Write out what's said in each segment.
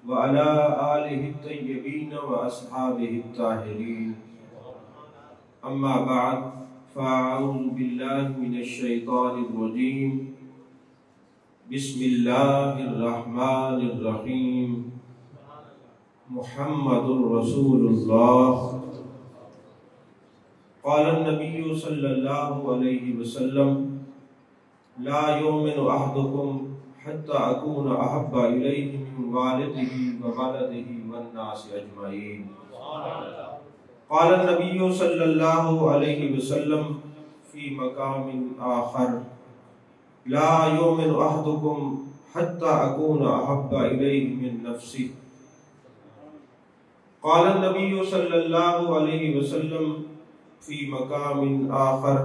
व अला आलिहि तय्यबीन व अस्हाबिहि ताहिरीन। अम्मा बाद फ़अऊज़ु बिल्लाहि मिनश शैतानिर रजीम। बिस्मिल्लाहिर रहमानिर रहीम। मुहम्मदुर रसूलुल्लाह। क़ाला नबिय्यु सल्लल्लाहु अलैहि वसल्लम ला युमिनु अहदुकुम हत्ता अकूना अहब्बा इलैहि मिन वालिदिही व वलदिही वन नासि अजमईन। क़ाला नबिय्यु सल्लल्लाहु अलैहि वसल्लम फ़ी मक़ामिन आख़र ला युमिनु अहदुकुम हत्ता अकूना अहब्बा इलैहि मिन नफ्सिही। क़ाला नबिय्यु सल्लल्लाहु अलैहि वसल्लम फ़ी मक़ामिन आख़र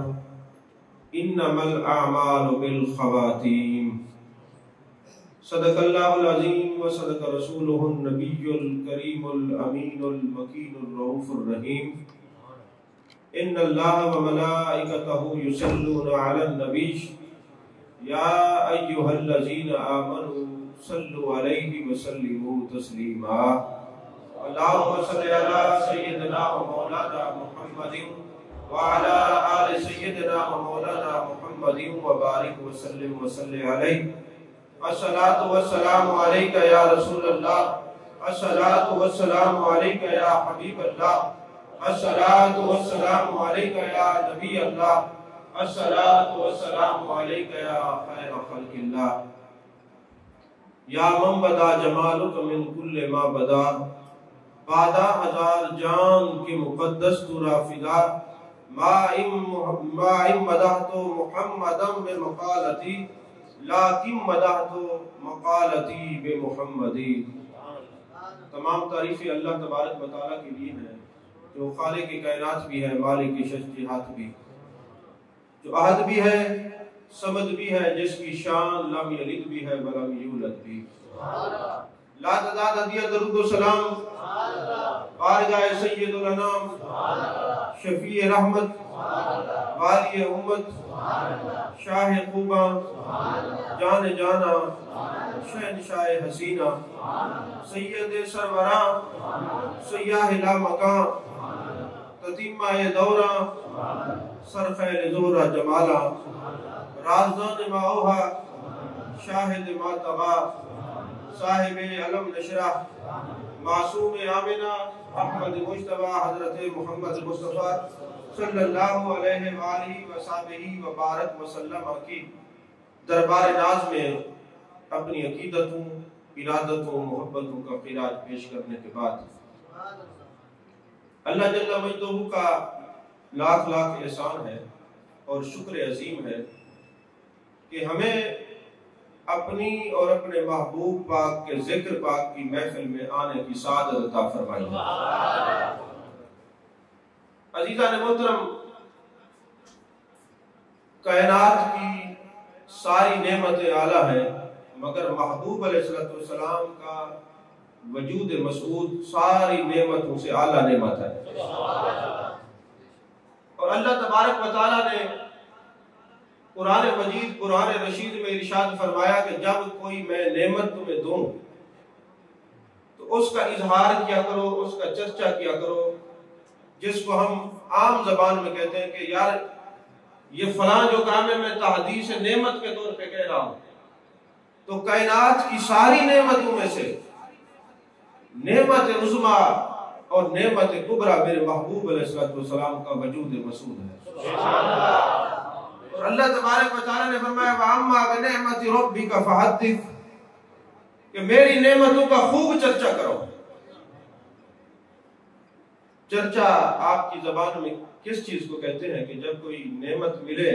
इन्नमल अअमालु बिल ख़वातीम। सदक़ल्लाहुल अज़ीम व सदक़ रसूलुहुन नबियुल करीमुल अमीनुल मकीनुर रऊफ़ुर रहीम। इन्नल्लाह व मलाइकतहु युसल्लूना अलन नबी या अय्युहल्लज़ीना आमनू सल्लु अलैहि व सल्लिमू तस्लीमा। अल्लाहुम्मा सल्लि अला सय्यिदिना व मौलाना मुहम्मदिन व अला आलि सय्यिदिना व मौलाना मुहम्मदिन व बारिक व सल्लिम व सल्लि अलैहि। अस्सलातु वस्सलामु अलैका या रसूलल्लाह। अस्सलातु वस्सलामु अलैका या हबीबल्लाह। अस्सलातु वस्सलामु अलैका या नबीयल्लाह। अस्सलातु वस्सलामु अलैका या खैर खल्क़िल्लाह। या मन बदा जमालुक मिन कुल्li मा बदा बादा हजार जान के मुक़द्दस तू राफिदा। माइम मदहतु मुहम्मदम बे मक़ालती लाकिन मदहतु मक़ालती बे मुहम्मदी। तमाम तारीफ़ें अल्लाह तबारक व तआला के लिए हैं, जो खालिक़ कायनात भी है, मालिक शज्जिहात भी, जो अहद भी है, समद भी है, जिसकी शान लम यलिद भी है वलम यूलद भी। ला तदाद हदिया दरूद व सलाम बारगाह सय्यदुल अनाम शफ़ी रहमत वाली उम्मत शाह क़ुबा जान जाना शहनशाह हसीना सैयद सरवरा सय्याह ला मकान ततीमा दौरा सरखैल ज़ोहरा जमाला राज़दान माओहा शाहिद मातबा साहिब अलम नशरह मासूम आमिना अहमद मुज्तबा हज़रत मोहम्मद मुस्तफ़ा सल्लल्लाहु अलैहि वसल्लम व बारक वसल्लम की दरबार नाज में अपनी अकीदतों, इरादतों, मोहब्बतों का क़िराज पेश करने के बाद अल्लाह जल्ल मजदूहू का लाख लाख एहसान है और शुक्र अजीम है कि हमें अपनी और अपने महबूब पाक के जिक्र पाक की महफिल में आने की सादत अता फरमाई। अजीज़ान मोहतरम, कायनात की सारी नेमतें आला है, मगर महबूब अलैहिस्सलाम का वजूद मसऊद सारी नेमतों से आला नेमत है। और अल्लाह तबारक व तआला ने कुरान मजीद कुरान रशीद में इरशाद फरमाया कि जब कोई मैं नेमत तुम्हें दूं तो उसका इजहार किया करो, उसका चर्चा किया करो, जिसको हम आम जबान में कहते हैं कि यार ये फलां जो काम है मैं तहदीस नेमत के तौर पे कह रहा हूं। तो कायनात की सारी नेमतों में से नेमत उज़्मा और नेमत कुबरा मेरे महबूब अलैहिस्सलाम का वजूद मसूद है। और अल्लाह तबारक व तआला ने फरमाया वअम्मा बिनिअमति रब्बिका फहद्दिस, कि मेरी नेमतों का खूब चर्चा करो। चर्चा आपकी जबान में किस चीज को कहते हैं कि जब कोई नेमत मिले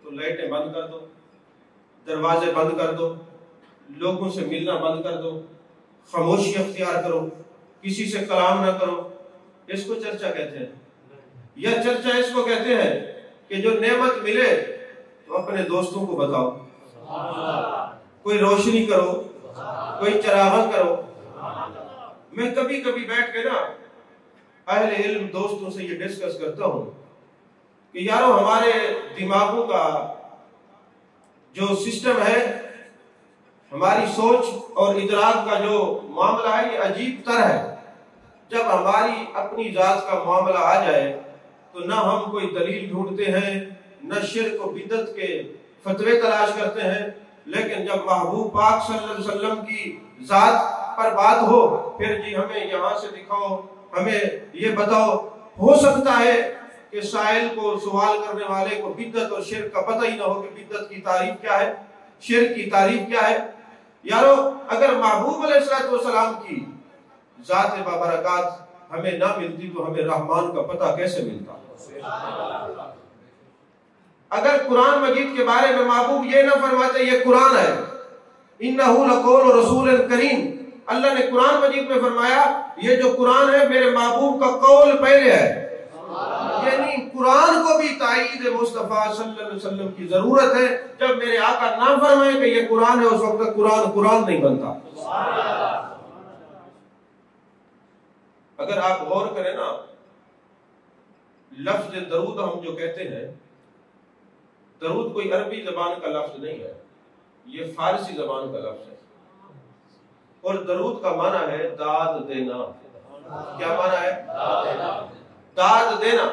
तो लाइटें बंद कर दो, दरवाजे बंद कर दो, लोगों से मिलना बंद कर दो, खामोशी अख्तियार करो, किसी से कलाम ना करो, इसको चर्चा कहते हैं। यह चर्चा इसको कहते हैं कि जो नेमत मिले तो अपने दोस्तों को बताओ, कोई रोशनी करो, कोई चरागा करो। मैं कभी कभी बैठ के ना अहले इल्म दोस्तों से ये डिस्कस करता हूँ कि यारो हमारे दिमागों का जो सिस्टम है, हमारी सोच और इदराक का जो मामला है ये अजीब तर है। जब हमारी अपनी जात का मामला आ जाए तो न हम कोई दलील ढूंढते हैं, न शिर्क और बिदअत के फतवे तलाश करते हैं, लेकिन जब महबूब पाक सल्लल्लाहु अलैहि वसल्लम की जात पर बात हो, फिर जी हमें यहाँ से दिखाओ, हमें ये बताओ। हो सकता है कि साइल को, सवाल करने वाले को बिदअत और शिर्क का पता ही ना हो कि बिदअत की तारीफ क्या है, शिर्क की तारीफ क्या है। यारो, अगर महबूब अलैहिस्सलाम की जात बाबरकात हमें ना मिलती तो हमें रहमान का पता कैसे मिलता। अगर कुरान मजीद के बारे में महबूब ये ना फरमाते ये कुरान है, इन्नहु लक़ौलु रसूलिन करीम, अल्लाह ने कुरान मजीद में फरमाया ये जो कुरान है मेरे महबूब का कौल पहले है, यानी कुरान को भी ताईद मुस्तफा सल्लल्लाहु अलैहि वसल्लम की जरूरत है। जब मेरे आका ना फरमाए कि ये कुरान है, उस वक्त कुरान कुरान नहीं बनता। अगर आप गौर करें ना, लफ्ज दरूद हम जो कहते हैं, दरूद कोई अरबी जबान का लफ्ज नहीं है, ये फारसी जबान का लफ्ज है। और दरूद का माना है दाद देना। क्या माना है? दाद देना।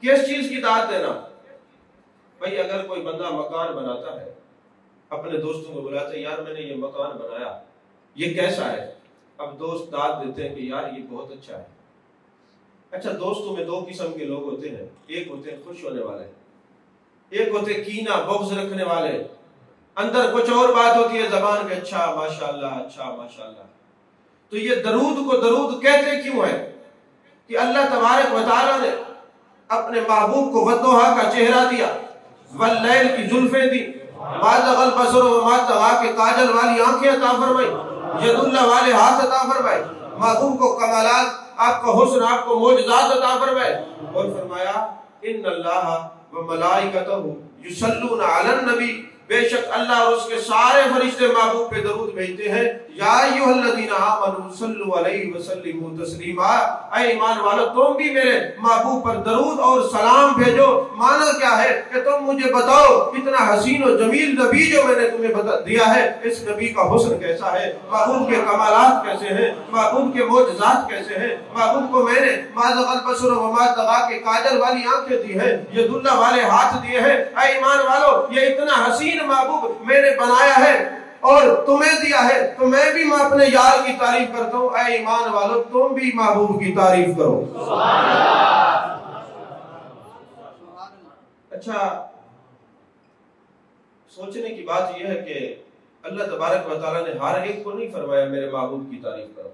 किस चीज की दाद देना? भाई अगर कोई बंदा मकान बनाता है, अपने दोस्तों को बुलाते हैं, यार मैंने ये मकान बनाया, ये कैसा है? अब दोस्त दाद देते हैं कि यार ये बहुत अच्छा है। अच्छा, दोस्तों में दो किस्म के लोग होते हैं, एक होते हैं खुश होने वाले, एक होते कीना बग़्ज़ रखने वाले, अंदर कुछ और बात होती है जबान पे अच्छा माशाल्लाह, अच्छा माशाल्लाह। तो ये दरूद को दरूद कहते क्यों है कि अल्लाह तबारक व तआला ने अपने महबूब को वद्दुहा का चेहरा दिया, वल्लैल की जुल्फें दी, मा ज़ग़ल बसर व मा तग़ा के काजल वाली आंखें अता फरमाई, यदुल्लाह वाले हाथ अता फरमाए, महबूब को कमालात, आपका हुस्न, आपको मोजज़ात अता फरमाए। और फरमाया इन्नल्लाह व मलाइकतहु युसल्लूना अलन नबी, बेशक अल्लाह और उसके सारे फरिश्ते महबूब पे दरूद भेजते हैं। या अय्युहल्लज़ीना आमनू सल्लु अलैहि व सल्लिमू तस्लीमा, ऐ ईमान वालों तुम भी मेरे महबूब पर दरूद और सलाम भेजो। माना क्या है कि तुम मुझे बताओ इतना हसीन और जमील नबी जो मैंने तुम्हें बता दिया है, इस नबी का हुस्न कैसा है, महबूब के कमालात कैसे हैं, महबूब के मोजज़ात कैसे हैं। महबूब को मैंने मा ज़ग़ल बसर व मा तग़ा के काजल वाली आंखें दी है, यदुल्लाह वाले हाथ दिए हैं। ऐ ईमान वालों, ये इतना हसीन महबूब मैंने बनाया है और तुम्हें दिया है, तो मैं भी अपने यार की तारीफ करता हूँ। ऐ ईमान वालों, तुम भी महबूब की तारीफ करो। अच्छा, सोचने की बात यह है कि अल्लाह तबारक व तआला ने हर एक को नहीं फरमाया मेरे महबूब की तारीफ करो।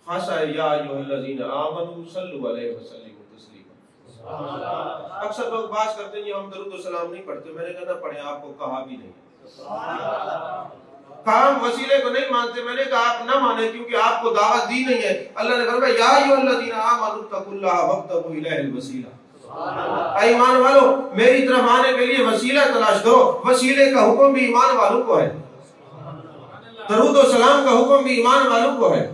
खासा या अय्युहल्लज़ीना आमनू सल्लु अलैहि व सल्लिमू तस्लीमा। अक्सर लोग बात करते हैं हम दरूद सलाम नहीं पढ़ते। मैंने कहा ना पढ़े, आपको कहा भी नहीं। काम वसीले को नहीं मानते, मैंने कहा आप ना माने क्योंकि आपको दावत दी नहीं है। अल्लाह ने फरमाया या अय्युहल्लज़ीना आमनू तक़ुल्लाह वब्तगू इलैहिल वसीला। ऐ ईमान वालों, मेरी तरफ आने के लिए वसीला तलाश करो। वसीले का हुक्म भी ईमान वालों को है, दरूद और सलाम का हुक्म भी ईमान वालों को है।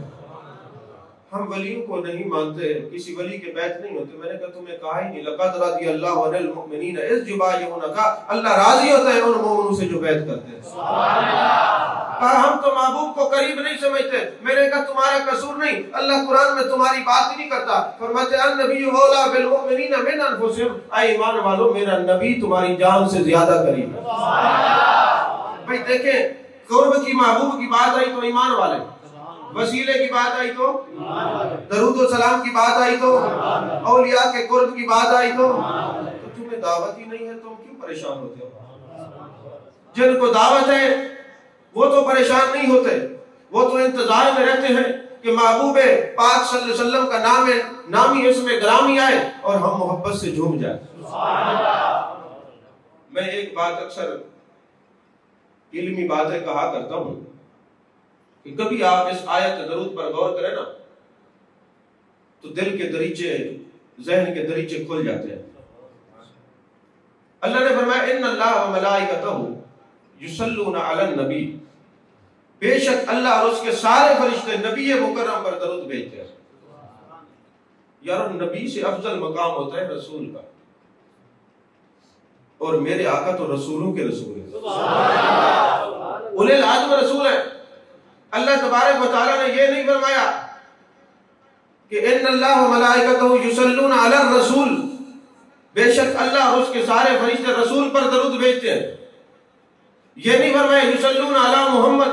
हम वलियों को नहीं मानते, किसी वली के बैत नहीं होते। मैंने कहा तुम्हें कहा ही नहीं, लक़द रज़ियल्लाहु अनिल मुमिनीना इज़ युबायिऊनका, अल्लाह राजी होता है उन मोमिनों से जो बैत करते हैं। सुभान अल्लाह। हम तो महबूब को करीब नहीं समझते। मैंने कहा तुम्हारा कसूर नहीं, अल्लाह कुरान में तुम्हारी बात ही नहीं करता। फरमाते अन्नबिय्यु औला बिल मुमिनीना मिन अनफुसिहिम, ऐ ईमान वालों मेरा नबी तुम्हारी जान से ज्यादा करीब है। सुभान अल्लाह। भाई देखें, कुर्ब की महबूब की बात आई तो ईमान वाले, वसीले की बात आई तो, दरूद और सलाम की बात आई तो, औलिया के कुर्ब की बात आई तो तुम्हें दावत ही नहीं है, तुम क्यों परेशान होते हो? जिनको दावत है वो तो परेशान नहीं होते, वो तो इंतजार में रहते हैं कि महबूब पाक सल्लल्लाहु अलैहि वसल्लम का नामी इसमें ग्रामी आए और हम मोहब्बत से झूम जाए। मैं एक बात अक्सर इल्मी बातें कहा करता हूं कि कभी आप इस आयत दरूद पर गौर करें ना तो दिल के दरीचे, ज़हन के दरीचे खुल जाते हैं। अल्लाह ने फरमाया इन्नल्लाह व मलाइकतहु युसल्लूना अलन नबी, बेशक अल्लाह और उसके सारे फरिश्ते नबी मुकर्रम पर दरूद भेजते हैं। यार नबी से अफजल मकाम होता है रसूल का। और मेरे आका तो रसूलों के रसूल हैं, उलिल आज़्म रसूल हैं। अल्लाह तबारक व तआला ने ये नहीं फरमाया कि इन्नल्लाह व मलाइकतहु युसल्लूना अला रसूल, बेशक अल्लाह और उसके सारे फरिश्ते रसूल पर दरूद भेजते हैं। ये नहीं फरमाया युसल्लूना अला मोहम्मद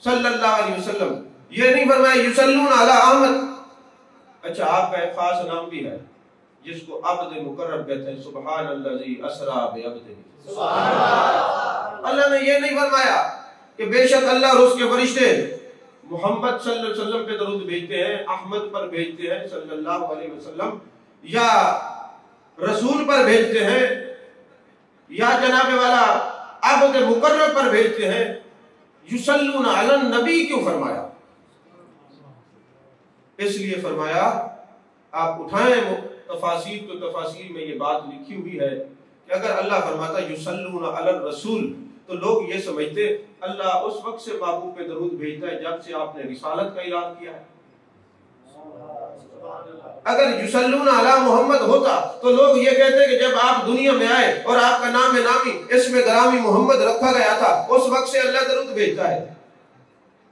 सल्लल्लाहु अलैहि वसल्लम, ये नहीं फरमाया युसल्लूना अला अहमद। अच्छा, आपका एक खास नाम भी है जिसको अब्द मुकर्रब कहते हैं, सुब्हानल्लाज़ी असरा बिअब्दिही। अल्लाह ने ये नहीं फरमाया कि बेशक अल्लाह और उसके फरिश्ते मोहम्मद सल्लल्लाहु अलैहि वसल्लम पे दरूद भेजते हैं, अहमद पर भेजते हैं सल्लल्लाहु अलैहि वसल्लम, या रसूल पर भेजते हैं, या जनाब वाला अब्द मुकर्रब पर भेजते हैं। युसल्लूना अलन नबी क्यों फरमाया? इसलिए फरमाया, आप उठाएं तफासीर तो तफासीर में ये बात लिखी हुई है कि अगर अल्लाह फरमाता युसल्लूना अलर रसूल तो लोग ये समझते अल्लाह उस वक्त से महबूब पे दरूद भेजता है जब से आपने रिसालत का ऐलान किया है। अगर युसल्लूना अला मोहम्मद होता तो लोग ये कहते कि जब आप दुनिया में आए और आपका नाम नामी इसमें गरामी मोहम्मद रखा गया था, उस वक्त से अल्लाह दरूद भेजता है।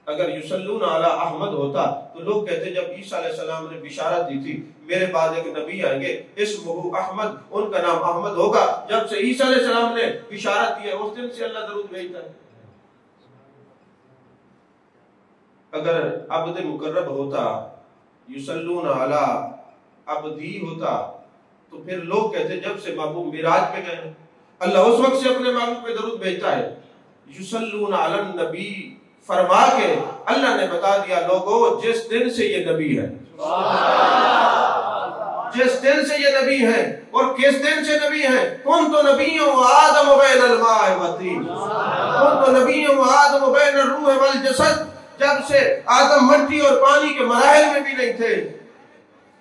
अगर युसल्लूना अला अहमद होता तो लोग कहते जब ईसा अलैहिस्सलाम ने बिशारत दी थी मेरे बाद एक नबी आएंगे इस्मुहु अहमद, उनका नाम अहमद होगा, जब से ईसा अलैहिस्सलाम ने बिशारत दी है उस दिन से अल्लाह दरूद भेजता है। अगर अब्द मुकर्रब होता, युसल्लूना अला अब्दी होता तो फिर लोग कहते जब से महबूब मिराज पे गए अल्लाह उस वक्त से अपने महबूब पे दरूद भेजता है। युसल्लूना अलन नबी फरमा के अल्लाह ने बता दिया लोगों जिस दिन से ये नबी है, जिस दिन से ये नबी है और किस दिन से नबी है, कौन तो नबियों आदम बैनल माए व तीन, कौन तो नबियों आदम बैनल रूह वल जसद, जब से आदम मिट्टी और पानी के मराहिल में भी नहीं थे,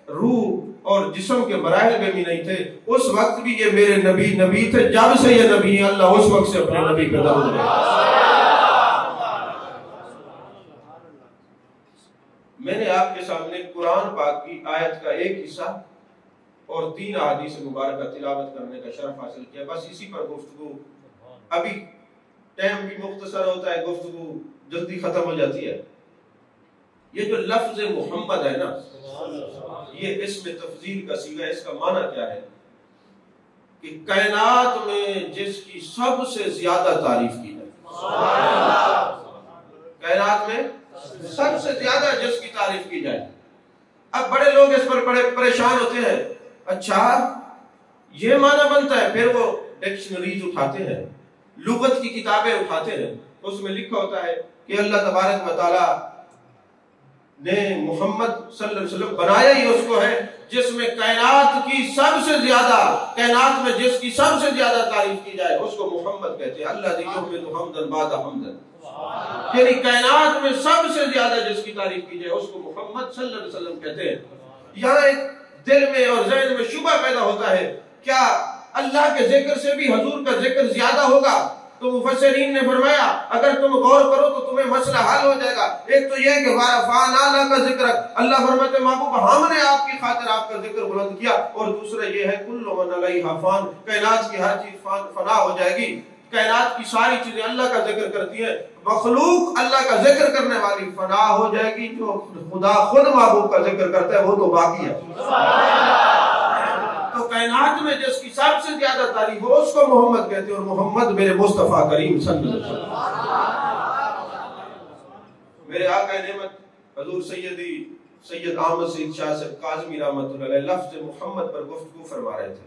रूह और जिस्म के मराहिल में भी नहीं थे, उस वक्त भी ये मेरे नबी थे। जब से ये नबी है अल्लाह उस वक्त से अपने नबी पे दरूद भेजता। मैंने आपके सामने कुरान पाक की आयत का एक हिस्सा और 3 अहादीस मुबारक तिलावत करने का शरफ हासिल किया। बस इसी पर गुफ्तगू, अभी टाइम भी मुख्तसर होता है, गुफ्तगू जल्दी खत्म हो जाती है। ये जो लफ्ज मोहम्मद है ना, ये इसमें तफजील का सीगा, इसका माना क्या है कि कायनात में जिसकी सबसे ज्यादा तारीफ की जाए, कायनात में सबसे ज्यादा जिसकी तारीफ की जाए। अब बड़े लोग इस पर बड़े परेशान होते हैं, अच्छा ये माना बनता है, फिर वो डिक्शनरीज उठाते हैं, लुगत की किताबें उठाते हैं, उसमें लिखा होता है कि अल्लाह तबारक व तआला ने मोहम्मद सल्लल्लाहु अलैहि वसल्लम बनाया ही उसको है जिसमें कायनात की सबसे ज्यादा, कायनात में जिसकी सबसे ज्यादा तारीफ की जाए उसको मोहम्मद कहते हैं। अल्लाह यानी कायनात में सबसे ज्यादा जिसकी तारीफ की जाए उसको मोहम्मद सल्लल्लाहु अलैहि वसल्लम कहते हैं। यहाँ एक दिल में और ज़हन में शुबा पैदा होता है, क्या अल्लाह के जिक्र से भी हुजूर का जिक्र ज्यादा होगा? तो मुफस्सिरीन ने फरमाया अगर तुम गौर करो तो तुम्हें मसला हल हो जाएगा। एक तो यह कि फाना का जिक्र, अल्लाह फरमाते महबूब हमने आपकी खातिर आपका जिक्र बुलंद किया, और दूसरा यह है कुल्लु मन अलैहा फान, कायनात की हर चीज फना हो जाएगी, कायनात की सारी चीजें अल्लाह का जिक्र करती है, मखलूक अल्लाह का जिक्र करने वाली फना हो जाएगी, जो खुदा खुद महबूब का जिक्र करता है वो तो बाकी है। तो कायनात में जिसकी सबसे ज्यादा तारीफ हो उसको मोहम्मद कहते हैं, और मोहम्मद मेरे मुस्तफा करीम सल्लल्लाहु अलैहि वसल्लम, मेरे आका नेमत हुजूर सैयद अहमद सईद शाह साहब काज़मी रहमतुल्लाह अलैह लफ्ज़ मोहम्मद पर गुफ्तगू फरमा रहे थे।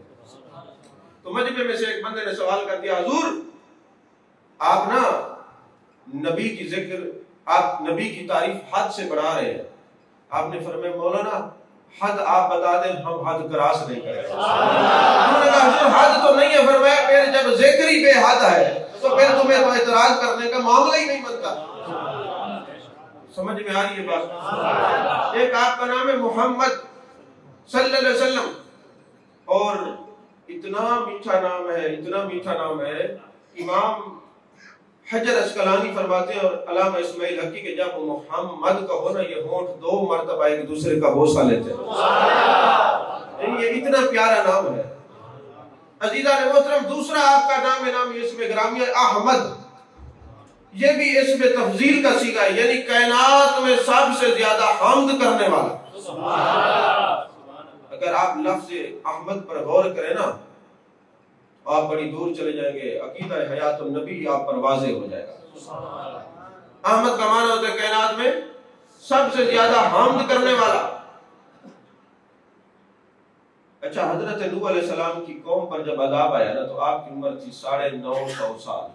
तो मजमे में से एक बंदे ने सवाल कर दिया, हुजूर आप ना नबी की जिक्र, आप नबी की तारीफ हद से बढ़ा रहे हैं। आपने फरमाया मौलाना हद आप बता दें, हम हद क्रॉस नहीं करेंगे। उन्होंने कहा हुजूर हद तो नहीं है, फरमाया फिर जब जिक्र ही बेहद है तो फिर तुम्हें तो इतराज करने का मामला ही नहीं बनता। समझ में आ रही है बात? एक आपका नाम है मोहम्मद सल्लल्लाहु अलैहि वसल्लम, और इतना मीठा नाम है, इतना मीठा नाम है, इमाम हजर अस्कलानी फरमाते हैं और अल्लामा इस्माइल हकी के जब मोहम्मद का हो ना ये होंठ 2 मरतबा एक दूसरे का बोसा लेते हैं। ये इतना प्यारा नाम है, अजीजा ने मोहतरम, दूसरा आपका नाम इसमें ग्रामी अहमद, ये भी इसमें तफजील का सीगा है, यानी कायनात में सबसे ज्यादा हम्द करने वाला। अगर आप लफ्ज अहमद पर गौर करें ना, आप बड़ी दूर चले जाएंगे, अकीदा हयातुन नबी आप पर वाज़े हो जाएगा। अहमद का माना होता है कायनात में सबसे ज्यादा हम्द करने वाला। अच्छा, हजरत नूह अलैहिस्सलाम की कौम पर जब अज़ाब आया ना, तो आपकी उम्र थी 950 साल,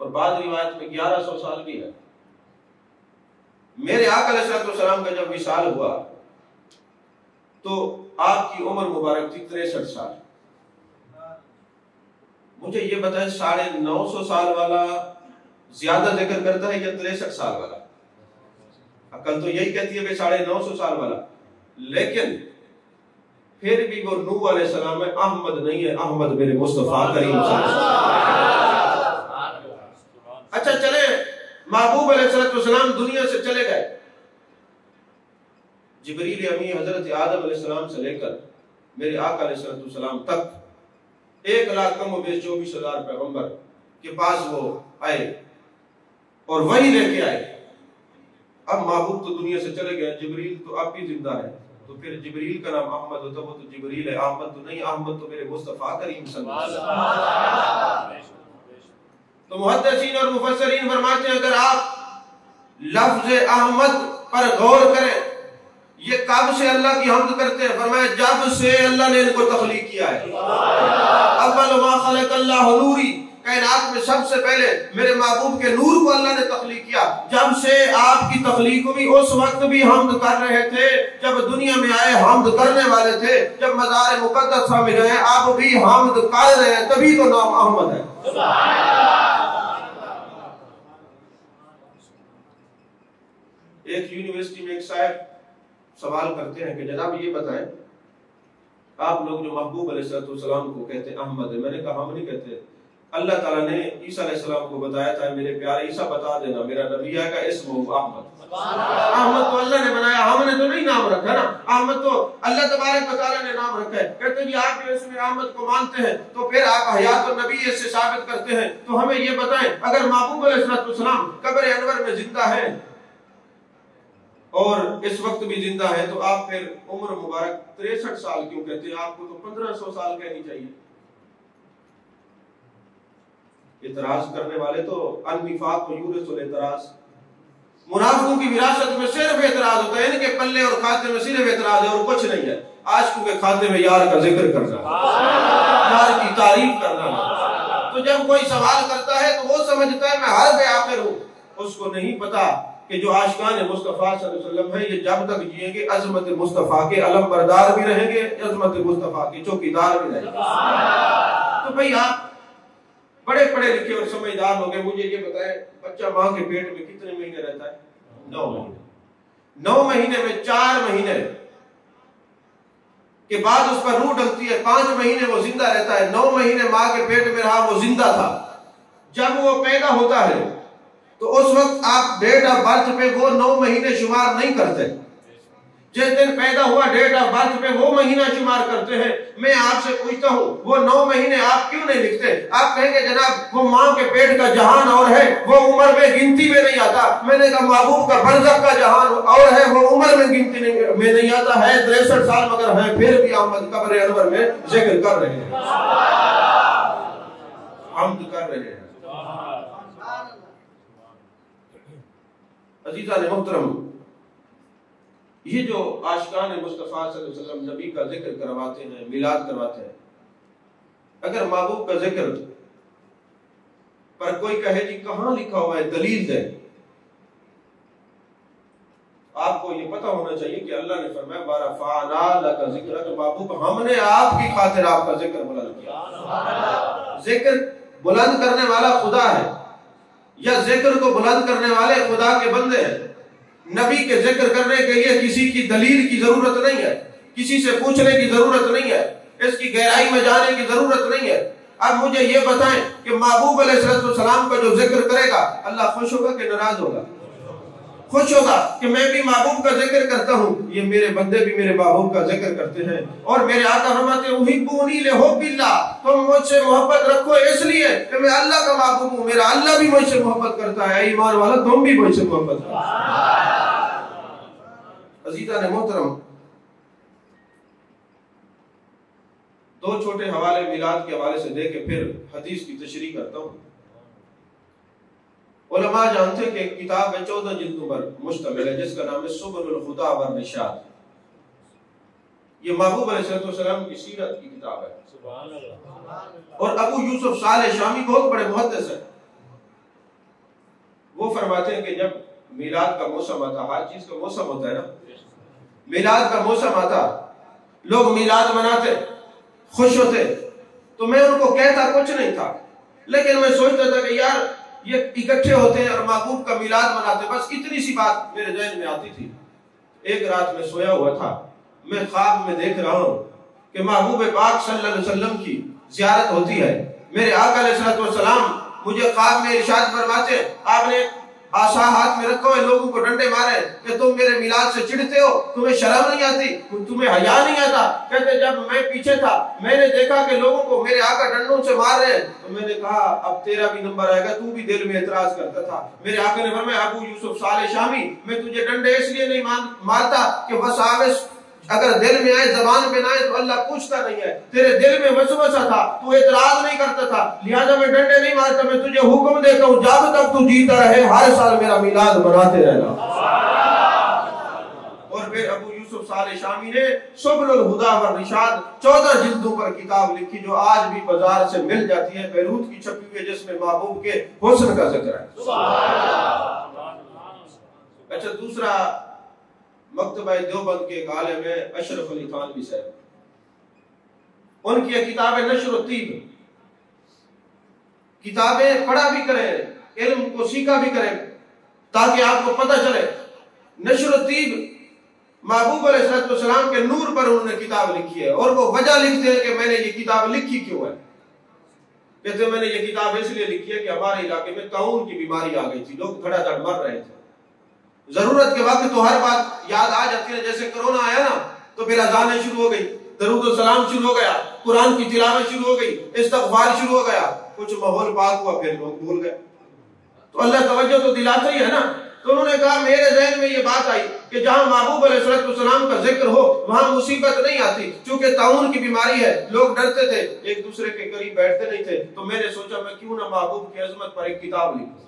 और बाद रिवायत में 1100 साल भी है। मेरे आका अलैहिस्सलाम का जब विसाल हुआ तो आपकी उम्र मुबारक थी 63 साल। मुझे ये बताएं, 950 साल वाला ज्यादा जिक्र करता है या 63 साल वाला? अकल तो यही कहती है 950 साल वाला, लेकिन फिर भी वो नूह अलैहिस्सलाम में अहमद नहीं है, अहमद मेरे मुस्तफा करीम सल्लल्लाहु। अच्छा चले, महबूब अलैहिस्सलाम दुनिया से चले गए। जिब्रील अमी हजरत आदम अलैहिस्सलाम से लेकर मेरे आका अलैहिस्सलाम तक 1,24,000 पैगंबर के पास वो आए और वही लेके आए। अब महबूब तो दुनिया से चले गए, जिब्रील तो अब भी जिंदा है, तो फिर जिब्रील का नाम अहमद होता, वो तो जिब्रील है, अहमद तो नहीं। अहमद तो मेरे मुस्तफा करीम सल्लल्लाहु अलैहि वसल्लम। तो मुहद्दिसीन और मुफस्सिरीन फरमाते हैं, अगर आप लफ्ज अहमद पर गौर करें, ये कब से अल्लाह की हम्द करते हैं? फरमाया जब से अल्लाह ने इनको तख्लीक किया है। अव्वल मा खलक़ल्लाहु नूरी, कायनात में सबसे पहले मेरे महबूब के नूर को अल्लाह ने तख्लीक किया। जब से आपकी तख्लीक हुई उस वक्त भी हम्द कर रहे थे, जब दुनिया में आए हम्द करने वाले थे, जब मज़ार मुक़द्दस में गए आप भी हम्द कर रहे हैं, तभी तो नाम अहमद है। एक यूनिवर्सिटी में एक साहब सवाल करते हैं कि जनाब ये बताएं, आप लोग जो महबूब अलैहिस्सलाम को कहते हैं अहमद है, मैंने कहा हम नहीं कहते, अल्लाह ताला ने ईसा अलैहिस्सलाम को बताया था, मेरे प्यारे ईसा बता देना मेरा नबी है का इस्म अहमद। अहमद तो अल्लाह ने बनाया, हमने तो नहीं नाम रखा ना, अहमद तो अल्लाह तबारक व तआला ने नाम रखा है। कहते जी आप इसमें अहमद को मानते हैं तो फिर आप हयातुन नबी से साबित करते हैं, तो हमें ये बताएं, अगर महबूब अलैहिस्सलाम कब्र अनवर में जिंदा है और इस वक्त भी जिंदा है, तो आप फिर उम्र मुबारक 63 साल क्यों कहते हैं? आपको तो 1500 साल कहनी चाहिए। इतराज करने वाले तो अन-निफाक यूरिसुल इतराज, मुनाफिकों की विरासत में सिर्फ इतराज होता है, इनके पल्ले और खाते में सिर्फ इतराज है और कुछ नहीं है। आशिकों के खाते में यार का जिक्र करना, यार की तारीफ करना। तो जब कोई सवाल करता है तो वो समझता है मैं हर पे आखिर हूँ, उसको नहीं पता कि जो आशिकान मुस्तफा सल्लल्लाहु अलैहि वसल्लम है, ये जब तक जिएंगे अजमत मुस्तफा के अलम बरदार भी रहेंगे, अजमत मुस्तफा के चौकीदार भी रहेंगे। तो भाई आप बड़े पढ़े लिखे और समझदार हो गए, मुझे ये बताएं, बच्चा माँ के पेट में कितने महीने रहता है? 9 महीने। 9 महीने में 4 महीने के बाद उस पर रूह डलती है, 5 महीने वो जिंदा रहता है। 9 महीने माँ के पेट में रहा, वो जिंदा था। जब वो पैदा होता है तो उस वक्त आप डेट ऑफ बर्थ पे वो 9 महीने शुमार नहीं करते, जिस दिन पैदा हुआ डेट ऑफ बर्थ पे वो महीना शुमार करते हैं। मैं आपसे पूछता हूँ वो 9 महीने आप क्यों नहीं लिखते? आप कहेंगे जनाब वो माँ के पेट का जहान और है, वो उम्र में गिनती में नहीं आता। मैंने कहा महबूब का बरज़ख का जहान और है, वो उम्र में गिनती में नहीं आता है। 63 साल मगर है, फिर भी अहमद कब्र अनवर में जिक्र कर रहे हैं, हम्द कर रहे हैं। अजीजा ने मोहतरम, ये जो आशिकान मुस्तफा सल्लल्लाहु अलैहि वसल्लम नबी का जिक्र करवाते हैं, मिलाद करवाते हैं, अगर महबूब का जिक्र पर कोई कहे जी कहां लिखा हुआ है, दलील दे, आपको ये पता होना चाहिए कि अल्लाह ने फरमाया वरफ़अना लका ज़िक्रक, महबूब हमने आपकी खातिर आपका जिक्र बुलंद किया। जिक्र बुलंद करने वाला खुदा है या जिक्र को बुलंद करने वाले खुदा के बंदे हैं। नबी के जिक्र करने के लिए किसी की दलील की जरूरत नहीं है, किसी से पूछने की जरूरत नहीं है, इसकी गहराई में जाने की जरूरत नहीं है। अब मुझे ये बताएं कि महबूब अलैहिस्सलाम का जो जिक्र करेगा अल्लाह खुश होगा कि नाराज होगा? खुश होगा कि मैं भी महबूब का जिक्र करता हूँ, ये मेरे बंदे भी मेरे महबूब का जिक्र करते हैं। और मेरे आका फरमाते हैं उहिब्बूनी लिहुब्बिल्लाह, तुम मुझसे मोहब्बत रखो इसलिए कि मैं अल्लाह का महबूब हूँ, मेरा अल्लाह भी मुझसे मोहब्बत करता है। ईमान वाला तुम भी मुझसे मोहब्बत करो। अजीजा ने मोहतरम, दो छोटे हवाले मिलाद के हवाले से दे के फिर हदीस की तशरीह करता हूँ। उलमा जानते कि किताब है 14 जिल्दों पर मुश्तमिल है, जिसका नाम है सुबुलुल हुदा व रिशाद। ये महबूब अलैहिस्सलाम की सीरत की किताब है। सुभान अल्लाह। और अबू यूसुफ सालेह शामी बहुत बड़े मुहद्दिस हैं। वो फरमाते हैं कि जब मिलाद का मौसम आता, हर चीज का मौसम होता है ना, मिलाद का मौसम आता, लोग मिलाद मनाते, खुश होते, तो मैं उनको कहता कुछ नहीं था, लेकिन मैं सोचता था कि यार ये इकट्ठे होते हैं और महबूब का मिलाद मनाते, बस इतनी सी बात मेरे ज़हन में आती थी। एक रात में सोया हुआ था, मैं ख्वाब में देख रहा हूँ कि महबूब पाक सल्लल्लाहु अलैहि वसल्लम की ज़ियारत होती है। मेरे आका अलैहिस्सलाम मुझे ख्वाब में इरशाद फरमाते, आपने आशा हाथ में रखो, लोगों को डंडे मारे कि तुम मेरे मिलाद से चिढ़ते हो, तुम्हें शर्म नहीं आती, तुम्हें हया नहीं आता। कहते जब मैं पीछे था, मैंने देखा कि लोगों को मेरे आका डंडों से मार रहे हैं, तो मैंने कहा अब तेरा भी नंबर आएगा, तू भी दिल में एतराज करता था। मेरे आका ने फरमाया अबू यूसुफ सालेह शामी, मैं तुझे डंडे इसलिए नहीं मारता कि बस आवेश अगर दिल में आए, जबान पे ना आए तो अल्लाह पूछता नहीं है। तेरे दिल में वसवसा था, तू एतराज नहीं करता था, लिहाजा मैं डंडे नहीं मारता। मैं तुझे हुक्म देता हूँ, जब तक तू जीता रहे हर साल मेरा मिलाद मनाते रहना। और फिर अबू यूसुफ सालेह शामी ने सुबुलुल हुदा व रिशाद 14 जिल्दों पर किताब लिखी, जो आज भी बाजार से मिल जाती है, बैरूत की छपी हुई है, जिसमें महबूब के हुस्न का जिक्र है। अच्छा, दूसरा मकतबा देवबंद के एक आलिम है अशरफ अली थानवी साहब, उनकी किताब है नशर-उत-तीब। किताबें पढ़ा भी करें, इल्म को सीखा भी करें, ताकि आपको पता चले। नशर-उत-तीब महबूब अलैहिस्सलाम के नूर पर उन्होंने किताब लिखी है, और वो वजह लिखते हैं कि मैंने ये किताब लिखी क्यों है। कहते मैंने ये किताब इसलिए लिखी है कि हमारे इलाके में ताउन की बीमारी आ गई थी, लोग धड़ाधड़ मर रहे थे। जरूरत के वक्त तो हर बात याद आ जाती है, जैसे कोरोना आया ना तो फिर अज़ानें शुरू हो गई, दरूद व सलाम शुरू हो गया, कुरान की तिलावत शुरू हो गई, इस्तग़फ़ार शुरू हो गया, कुछ माहौल पाक हुआ, फिर लोग भूल गए। तो अल्लाह तवज्जो तो दिलाता ही है ना। तो उन्होंने कहा मेरे ज़हन में ये बात आई कि जहाँ महबूब अलैहिस्सलाम का जिक्र हो वहाँ मुसीबत नहीं आती, क्योंकि ताउन की बीमारी है, लोग डरते थे, एक दूसरे के करीब बैठते नहीं थे। तो मैंने सोचा मैं क्यों ना महबूब की अजमत पर एक किताब लिखूं।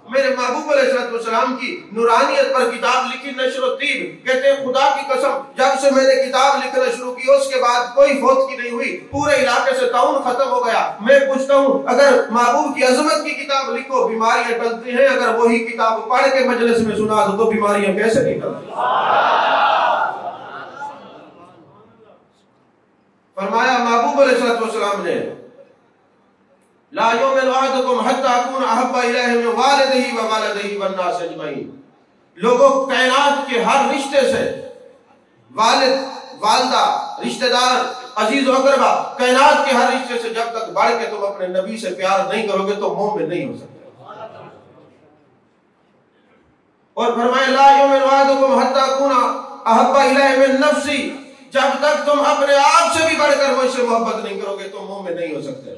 मेरे महबूब अलैहिस्सलाम की नूरानियत पर किताब लिखी नशर-उत-तीब। कहते हैं खुदा की कसम, जब से मैंने किताब लिखना शुरू की उसके बाद कोई फौत की नहीं हुई, पूरे इलाके से ताउन खत्म हो गया। मैं पूछता हूँ अगर महबूब की अजमत की किताब लिखो बीमारियां टलती हैं, अगर वही किताब पढ़ के मजलिस में सुना दो तो बीमारियां कैसे नहीं टलती। फरमाया महबूब अलैहिस्सलाम ने ला युमिनु अहदुकुम हत्ता अकूना अहब्बा इलैहि मिन वालिदिही व वालिदिही वन नास अजमईन। लोगों कायनात के हर रिश्ते से, वालिद, वालदा, रिश्तेदार, अजीज अकरबा, कायनात के हर रिश्ते से जब तक बढ़ के तुम अपने नबी से प्यार नहीं करोगे तो मोमिन नहीं हो सकते। और फरमाया ला युमिनु अहदुकुम हत्ता अकूना अहब्बा इलैहि मिन नफ्सी, जब तक तुम अपने आप से भी बढ़कर मुझसे मोहब्बत नहीं करोगे तो मोमिन नहीं हो सकते।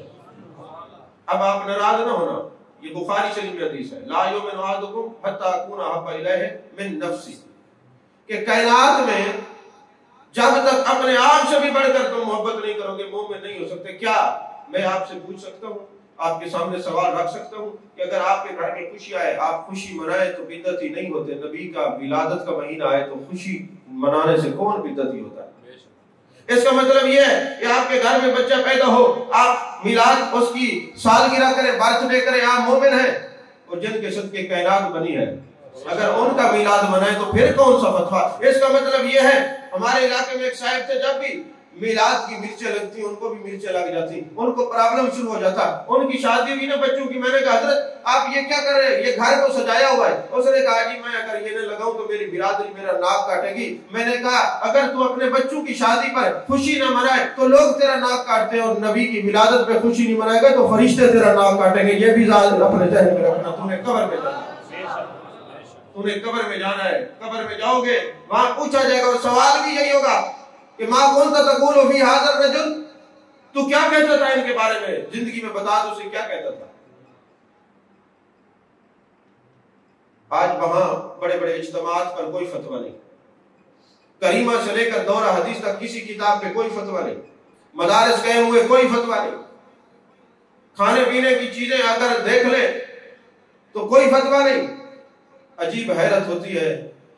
अब आप नाराज ना होना, ये बुखारी शरीफ में हदीस है, ला युमिनु अहदुकुम हत्ता अकूना अहब्बा इलैहि मिन नफ्सी, कि कायनात में जब तक अपने आप से भी बढ़कर तुम मोहब्बत नहीं करोगे मोमिन नहीं हो सकते। क्या मैं आपसे पूछ सकता हूँ, आपके सामने सवाल रख सकता हूँ कि अगर आपके घर में खुशी आए, आप खुशी मनाए तो बिदअती नहीं होते, नबी का विलादत का महीना आए तो खुशी मनाने से कौन बिदअती होता है। इसका मतलब यह है कि आपके घर में बच्चा पैदा हो, आप मिलाद उसकी सालगिरह करें, बर्थडे करें, आप मोमिन हैं। और जिनके सदके कायनात बनी है अगर उनका मिलाद मनाए तो फिर कौन सा फतवा। इसका मतलब यह है, हमारे इलाके में एक साहब थे, जब भी मिलाद की मिर्चें लगती उनको भी मिर्चें लग जाती, उनको प्रॉब्लम शुरू हो जाता। उनकी शादी हुई ना बच्चों की, मैंने कहा हजरत आप ये क्या कर रहे हैं, ये घर को सजाया हुआ है। उसने कहा जी मैं अगर ये न लगाऊं तो मेरी बिरादरी मेरा नाक काटेगी। मैंने कहा अगर तू अपने बच्चों की शादी पर खुशी न मनाए तो लोग तेरा नाक काटते हैं, और नबी की विलादत पे खुशी नहीं मनाएगा तो फरिश्ते तेरा नाक काटेंगे। ये भी अपने ज़हन में रखना, तूने कब्र में जाना। तुम्हें कब्र में जाना है, कब्र में जाओगे वहां पूछा जाएगा और सवाल भी यही होगा कि मां कौन सा तकूल फी हाज़र रजुल, तू क्या कहता था इनके बारे में, जिंदगी में बता दो उसे क्या कहता था। आज वहां बड़े बड़े इज्तिमात पर कोई फतवा नहीं, करीमा से लेकर दौरा हदीस तक किसी किताब पे कोई फतवा नहीं, मदारिस गए हुए कोई फतवा नहीं, खाने पीने की चीजें अगर देख ले तो कोई फतवा नहीं। अजीब हैरत होती है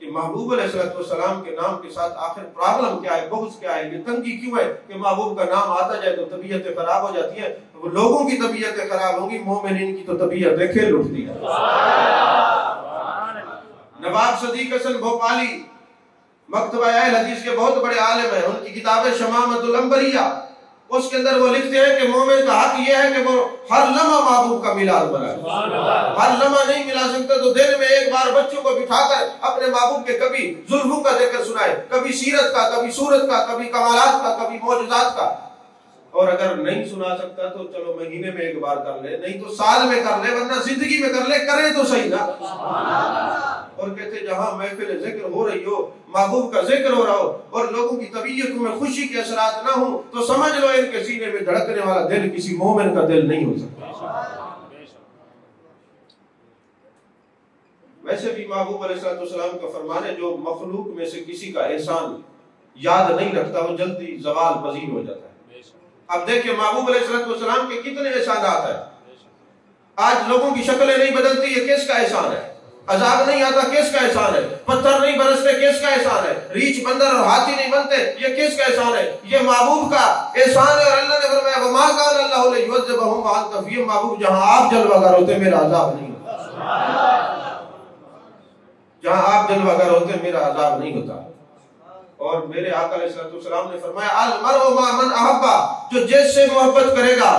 कि महबूब अलैहिस्सलाम के नाम के साथ आखिर प्रॉब्लम क्या है, बुग़्ज़ क्या है, ये तंगी क्यों है कि महबूब का नाम आता जाए तो तबीयतें खराब हो जाती हैं। वो लोगों की तबीयतें खराब होंगी, मोमिनीन की तो तबीयतें खेल उठती है। नवाब सदीक हसन भोपाली मकतबा अहल हदीस के बहुत बड़े आलिम हैं, उनकी किताब है शमामतुल अंबरिया, उसके अंदर वो लिखते हैं कि मोमिन का हक ये है कि वो हर लम्हा महबूब का मिलाद बनाए। हर लम्हा नहीं मिला सकता तो दिन में एक बार बच्चों को बिठाकर अपने महबूब के कभी जुल्फों का जिक्र सुनाए, कभी सीरत का, कभी सूरत का, कभी कमालात का, कभी मौजूदात का। और अगर नहीं सुना सकता तो चलो महीने में एक बार कर ले, नहीं तो साल में कर ले, वरना जिंदगी में कर ले, करे तो सही ना। और कहते जहां महफिल जिक्र हो रही हो, महबूब का जिक्र हो रहा हो और लोगों की तबीयत में खुशी के असरात ना हो तो समझ लो इनके सीने में धड़कने वाला दिल किसी मोमिन का दिल नहीं हो सकता। वैसे भी महबूब अलैहिस्सलाम का फरमान है, जो मखलूक में से किसी का एहसान याद नहीं रखता वो जल्दी जवाल पजीर हो जाता है। अब देखिए महबूब अलैहिस्सलाम के कितने एहसानात हैं। आज लोगों की शक्लें नहीं बदलती, ये किसका एहसान है? अजाब नहीं आता, किसका एहसान है? पत्थर नहीं बरसते, किसका एहसान है? रीछ बंदर और हाथी नहीं बनते, ये किसका एहसान है? ये महबूब का एहसान है। और अल्लाह ने फरमाया वमा कान अल्लाहु लियुअज़्ज़िबहुम व अंत फ़ीहिम, महबूब जहां आप जलवागर होते मेरा अजाब नहीं होता, जहां आप जलवागर होते मेरा अजाब नहीं होता। और मेरे आका अलैहिस्सलाम ने फरमाया अल मरउ मा मन अहब्बा, जो जिससे मोहब्बत करेगा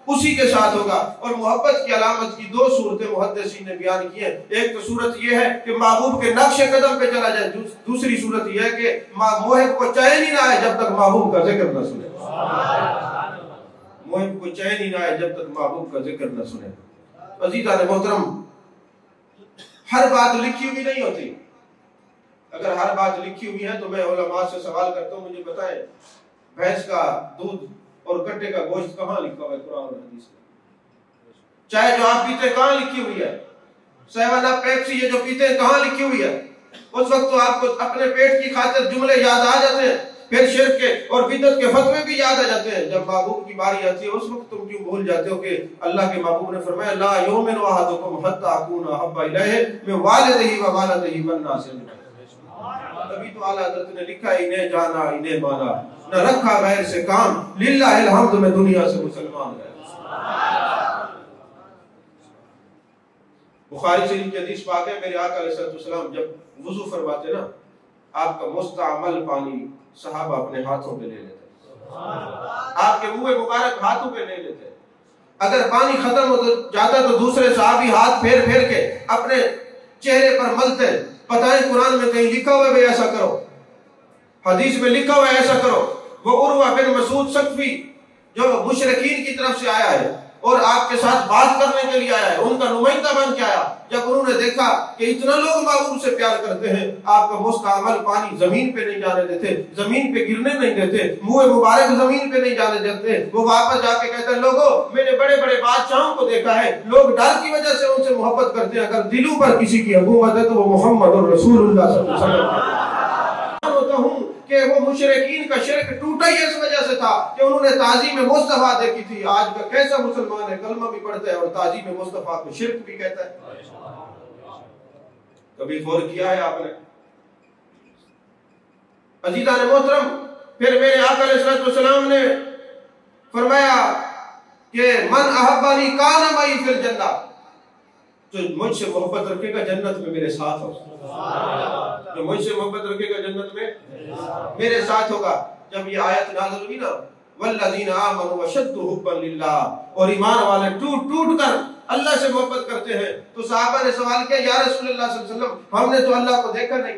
उसी के साथ होगा। और मोहब्बत की अलामत की दो सूरतें मुहद्दिसीन ने बयान की है। एक तो सूरत यह है कि महबूब के नक्शे कदम पे चला जाए, दूसरी सूरत यह है कि मोहब्ब को चैन ही ना आए जब तक महबूब का जिक्र न सुने। मोहब्ब को चैन ही ना आए जब तक महबूब का जिक्र न सुने। अज़ीज़ान मोहतरम, हर बात लिखी हुई नहीं होती। अगर हर बात लिखी हुई है तो मैं उलमा से सवाल करता हूँ, मुझे बताएं भैंस का दूध और कट्टे का गोश्त कहाँ लिखा हुआ है कुरान और हदीस में? चाय जो आप पीते कहाँ लिखी हुई है? 7 अप पेप्सी ये जो पीते हैं कहाँ लिखी हुई है? उस वक्त तो आपको अपने पेट की खातिर जुमले याद आ जाते हैं, फिर शिर्क के और बिदअत के फतवे भी याद आ जाते हैं। जब महबूब की बारी आती है उस वक्त तुम क्यों भूल जाते हो कि अल्लाह के महबूब ने फरमाया ला युमिनु अहदुकुम हत्ता अकूना अहब्बा इलैहि मिन वालिदिही व वालिदिही वन नास अजमईन। तभी तो आला हज़रत ने लिखा इन्हें जाना इन्हें माना, न रखा गैर से काम, लिल्लाहिल हम्द में दुनिया से मुसलमान गए। बुखारी शरीफ की हदीस पाक है, मेरे आका अलैहिस्सलाम जब वुजू फरमाते ना, आपका मुस्तअमल पानी सहाबा अपने हाथों पे ले लेते, आपके मुंह मुबारक हाथों पे ले लेते। अगर पानी खत्म हो जाता तो दूसरे सहाबी हाथ फेर फेर के अपने चेहरे पर मलते। बताएं कुरान में कहीं लिखा हुआ है ऐसा करो? हदीस में लिखा हुआ है ऐसा करो? वो उर्वा बिन मसूद सक़फ़ी जो मुशरिकीन की तरफ से आया है और आपके साथ बात करने के लिए आया है, उनका नुमाइंदा बन के आया। जब उन्होंने देखा कि इतना लोग महबूब से प्यार करते हैं, आपका मुस्तअमल पानी जमीन पे नहीं जाने देते, जमीन पे गिरने नहीं देते, मुंह मुबारक जमीन पे नहीं जाने देते, वो वापस जाके कहते हैं लोगों मैंने बड़े बड़े बादशाहों को देखा है, लोग डर की वजह से उनसे मोहब्बत करते हैं, अगर दिलों पर किसी की हुकूमत है तो वो मोहम्मद और रसूलुल्लाह सल्लल्लाहु अलैहि वसल्लम होता हूं कि वो मुशरिकीन का शिर्क टूटा ही इस वजह से था कि उन्होंने ताज़ीम मुस्तफा देखी थी। आज का कैसा मुसलमान है, कलमा भी पढ़ता है और ताज़ीम मुस्तफा को शिर्क भी कहता है। कभी गौर किया है आपने? अज़ीज़ान मोहतरम, फिर मेरे आका अलैहिस्सलाम ने फरमाया कि मन अहब्बानी कान मई फिल जन्नत, जो मुझसे मोहब्बत रखेगा जन्नत में मेरे साथ होगा, जो मुझसे मोहब्बत रखेगा जन्नत में मेरे साथ होगा। जब ये आयत नाज़िल हुई ना, वल्लज़ीना आमनू अशद्दु हुब्बन लिल्लाह, और ईमान वाले टूट टूट कर अल्लाह से मोहब्बत करते हैं, तो सहाबा ने सवाल किया या रसूलुल्लाह सल्लल्लाहु अलैहि वसल्लम हमने तो अल्लाह को देखा नहीं।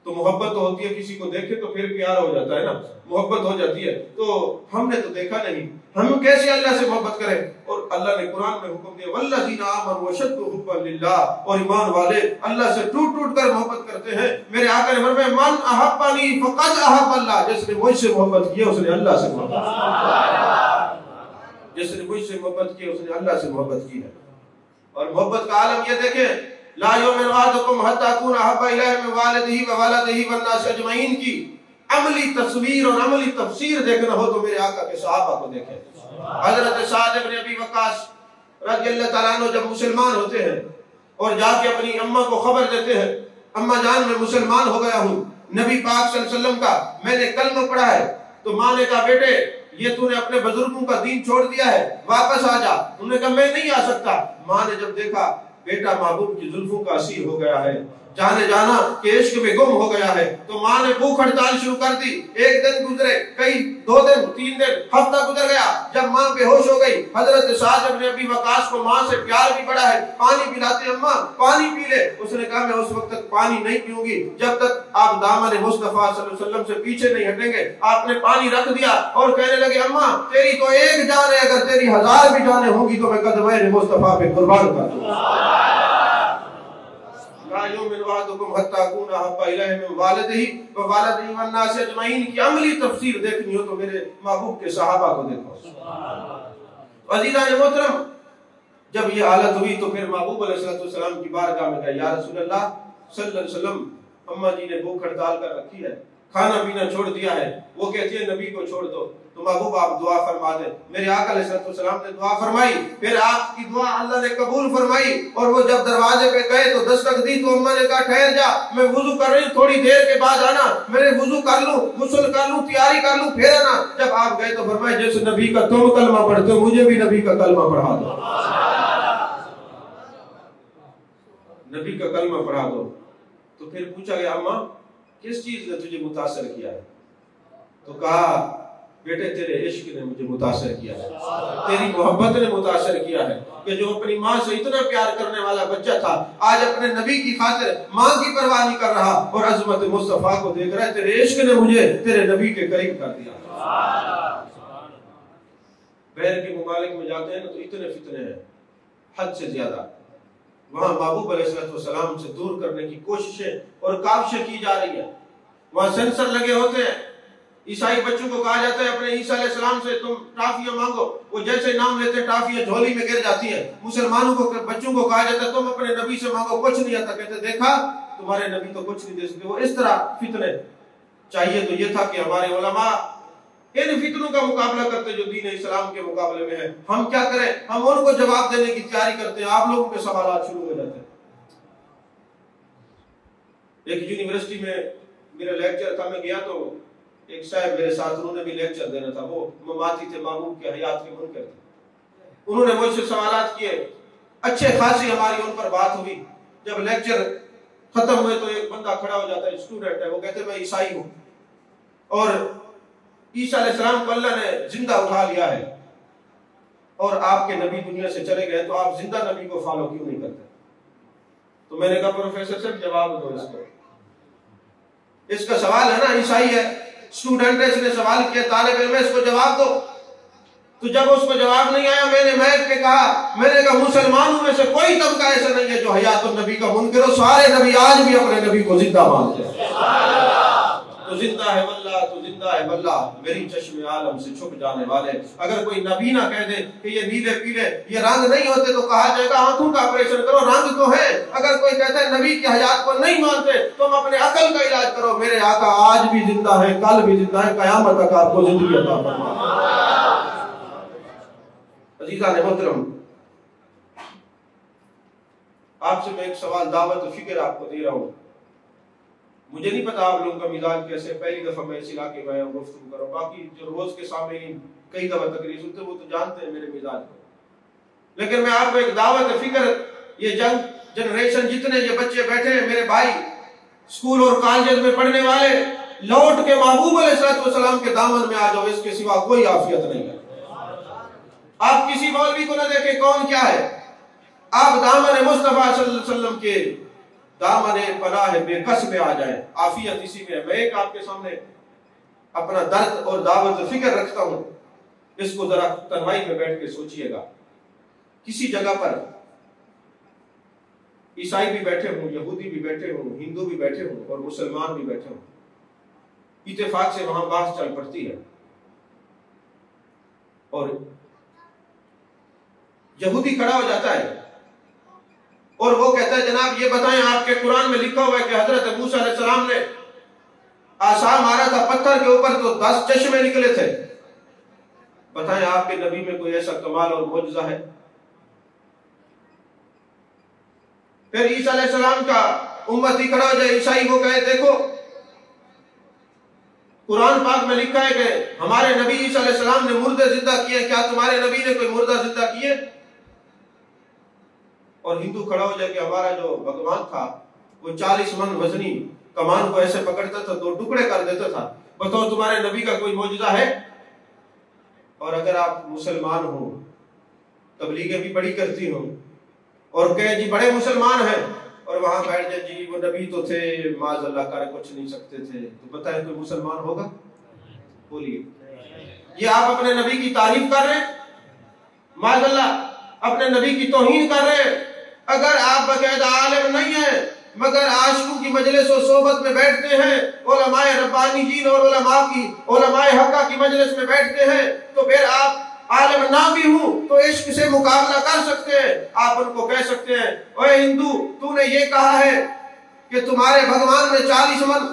तो मोहब्बत तो होती है, किसी को देखे तो फिर प्यार हो जाता है ना, मोहब्बत हो जाती है। तो हमने तो देखा नहीं, हम कैसे अल्लाह से मोहब्बत करें? और अल्लाह ने कुरान में हुक्म दिया वल्लज़ीना आमनू अशद्दु हुब्बन लिल्लाह, और ईमान वाले अल्लाह से टूट टूट कर मोहब्बत करते हैं। मेरे आका ने फरमाया मन अहब्बनी फक़द अहब्बल्लाह, जिसने मुझसे मोहब्बत की उसने अल्लाह से मोहब्बत की, जिसने मुझसे मोहब्बत की उसने अल्लाह से मोहब्बत की है। और मोहब्बत का आलम ये देखें, ला युमिनु अहदुकुम हत्ता अकूना अहब्बा इलैहि मिन वालिदिही व वलदिही वन नास अजमईन की अमली तस्वीर और अमली तफसीर देखना हो तो मेरे आका के सहाबा को देखें। हजरत साद इब्न अबी वक्कास रज़ियल्लाहु तआला अन्हु जब मुसलमान होते हैं और जाके अपनी अम्मा को खबर देते हैं, अम्मा जान मैं मुसलमान हो गया हूँ, नबी पाक सल्लल्लाहु अलैहि वसल्लम का मैंने कलमा पढ़ा है। तो माँ ने कहा बेटे ये तूने अपने बुजुर्गों का दीन छोड़ दिया है, वापस आ जा। उन्होंने कहा मैं नहीं आ सकता। माँ ने जब देखा बेटा महबूब की जुल्फों का असीर हो गया है, जाने जाना कि इश्क में गुम हो गया है, तो माँ ने भूख हड़ताल शुरू कर दी। एक दिन गुजरे, कई 2 दिन, 3 दिन, हफ्ता गुजर गया। जब माँ बेहोश हो गई, हजरत साद इब्न अबी वक्कास को माँ से प्यार भी बड़ा है, पानी पिलाते, अम्मा पानी पी ले। उसने कहा मैं उस वक्त तक पानी नहीं पीऊंगी जब तक आप दामन मुस्तफा सल्लल्लाहु अलैहि वसल्लम से पीछे नहीं हटेंगे। आपने पानी रख दिया और कहने लगे अम्मा तेरी तो एक जान है, अगर तेरी 1000 भी जानें होंगी तो मैं कदम मुस्तफा पे कुर्बान कर दूंगा। की अमली तफसीर देखनी हो तो मेरे महबूब के सहाबा को देखो। अज़ीज़ान मोहतरम, जब ये हालत हुई तो फिर महबूब अलैहिस्सलाम की बारगाह में गया, या रसूलल्लाह सल्लल्लाहु अलैहि वसल्लम अम्मा जी ने भूख हड़ताल कर रखी है, खाना पीना छोड़ दिया है, वो कहती है नबी को छोड़ दो, तो महबूब आप दुआ फरमा दे। मेरे आका अलैहिस्सलाम ने दुआ फरमाई, फिर आपकी दुआ अल्लाह ने कबूल फरमाई। और वो जब दरवाजे पे गए तो दस्तक दी तो अम्मा ने कहा ठहर जा, मैं वुजू कर रही हूँ, थोड़ी देर के बाद आना। मैंने वुजू कर लूं, गुस्ल कर लूं, तैयारी कर लूं, फिर आना। जब आप गए तो फरमाया जैसे नबी का तुम कलमा पढ़ते हो मुझे भी नबी का कलमा पढ़ा दो, नबी का कलमा पढ़ा दो। तो फिर पूछा गया अम्मा किस चीज ने तुझे मुतासर किया है? तो कहा बेटे तेरे इश्क ने मुझे मुतासर किया है, तेरी मोहब्बत ने मुतासर किया है कि जो अपनी माँ से इतना प्यार करने वाला बच्चा था आज अपने नबी की खातिर माँ की परवाह नहीं कर रहा और अजमत मुस्तफा को देख रहा है। तेरे इश्क ने मुझे तेरे नबी के करीब कर दिया। बैर के मुमालिक में जाते हैं ना तो इतने फितने हैं हद से ज्यादा, वहां महबूब अलैहिस्सलाम से दूर करने की कोशिशें और काविशें की जा रही है। वहां सेंसर लगे होते हैं, ईसाई बच्चों को कहा जाता है अपने ईसा अलैहिस्सलाम से तुम टाफियां मांगो, वो जैसे नाम लेते हैं टाफियां झोली में गिर जाती है। मुसलमानों को बच्चों को कहा जाता है तुम अपने नबी से मांगो, कुछ नहीं आता, कहते देखा तुम्हारे नबी तो कुछ नहीं दे सकते। वो इस तरह फितने। चाहिए तो ये था कि हमारे उलमा इन फितनों का मुकाबला करते जो दीन इस्लाम के मुकाबले में है। हम क्या करें, हम उनको जवाब देने की तैयारी करते हैं, आप लोगों के सवाल शुरू हो जाते हैं। एक यूनिवर्सिटी में मेरा लेक्चर था, मैं गया तो एक साहब मेरे साथ, उन्होंने भी लेक्चर देना था, वो मवाती थे, महबूब के हयात के मुनकर थे। उन्होंने मुझसे सवालात किए, अच्छे खासी हमारी उन पर बात हुई। जब लेक्चर खत्म हुए तो एक बंदा खड़ा हो जाता है, स्टूडेंट है, वो कहते मैं ईसाई हूँ और ईसा अलैहिस्सलाम को अल्लाह ने जिंदा उठा लिया है और आपके नबी दुनिया से चले गए, तो आप जिंदा नबी को फॉलो क्यों नहीं करते? तो मैंने कहा प्रोफेसर साहब जवाब दो इसको, इसका सवाल है ना, ईसाई है, स्टूडेंट है, इसने सवाल किया, तालिब इल्म है, इसको जवाब दो। तो जब उसको जवाब नहीं आया मैंने महक पे कहा, मैंने कहा मुसलमानों में से कोई तबका ऐसा नहीं है जो हयातुन नबी का मुनकर हो, सारे नबी आज भी अपने नबी को जिंदा मानते हैं। तो जिंदा है वल्लाह, तो जिंदा है वल्लाह, मेरी चश्मे आलम से छुप जाने वाले। अगर कोई नबी ना कह दे कि ये नीले पीले ये रंग नहीं होते तो कहा जाएगा आंखों का ऑपरेशन करो, रंग तो है। अगर कोई कहता है नबी की हयात को नहीं मानते तुम अपने अकल का इलाज करो। मेरे आका आज भी जिंदा है, कल भी जिंदा है, कयामत तक आपको जिंदगी अता फरमाए। अज़ीज़ान मोहतरम, आपसे मैं एक सवाल दावत फिक्र आपको दे रहा हूँ। मुझे नहीं पता आप लोगों का मिजाज कैसे, पहली दफा मैं इस इलाके में आया हूँ गुफ्तगू करूं, बाकी जो रोज के सामने कई दफा तकरीर सुनते वो तो जानते हैं मेरे मिजाज को। लेकिन मैं आपको एक दावत फिक्र, ये जंग जनरेशन जितने ये बच्चे बैठे हैं मेरे भाई, स्कूल और कॉलेज में पढ़ने वाले, लौट के महबूब अलैहिस्सलाम के दामन में आ जाओ, इसके सिवा कोई आफियत नहीं है। आप किसी मौलवी को न देखें कौन क्या है, आप दामन मुस्तफा सल्लल्लाहु अलैहि वसल्लम के दामने पनाह बेकस में आ जाए, आफियत इसी में। मैं एक आपके सामने अपना दर्द और दावत फिक्र रखता हूं, इसको जरा तन्हाई में बैठ के सोचिएगा। किसी जगह पर ईसाई भी बैठे हों, यहूदी भी बैठे हों, हिंदू भी बैठे हों और मुसलमान भी बैठे हों, इत्तेफाक से वहां बात चल पड़ती है और यहूदी खड़ा हो जाता है और वो कहता है जनाब ये बताएं आपके कुरान में लिखा हुआ है कि हजरत मूसा अलैहिस्सलाम ने आसा मारा था पत्थर के ऊपर तो 10 चश्मे निकले थे, बताएं आपके नबी में कोई ऐसा कमाल और मौजज़ा है? फिर ईसा अलैहिस्सलाम का उम्मती खड़ा हो जाए, ईसाई, वो कहे देखो कुरान पाक में लिखा है कि हमारे नबी ईसा अलैहिस्सलाम ने मुर्दे जिंदा किए, क्या तुम्हारे नबी ने कोई मुर्दा जिंदा किए? और हिंदू खड़ा हो जाए कि हमारा जो भगवान था वो 40 मन वजनी कमान को ऐसे पकड़ता था, 2 टुकड़े कर देता था, बताओ तुम्हारे नबी का कोई मौजूदा है? और अगर आप मुसलमान हो, तबलीगें भी बड़ी करती हो और कहे जी बड़े मुसलमान हैं और वहां बैठ जाए जी वो नबी तो थे माज़अल्लाह करे कुछ नहीं सकते थे, तो बताएं कोई मुसलमान होगा? बोलिए, ये आप अपने नबी की तारीफ कर रहे हैं, माज़अल्लाह अपने नबी की तौहीन कर रहे हैं। अगर आप बाकायदा आलिम नहीं है मगर आशिकों की मजलिस और सोबत में बैठते हैं, उलमाए रब्बानी जीन और उलमाए हक्का की मजलिस में बैठते हैं, तो फिर आप आलिम ना भी हूं तो इश्क से मुकाबला कर सकते हैं। आप उनको कह सकते हैं ओए हिंदू, तूने ये कहा है कि तुम्हारे भगवान ने 40 मन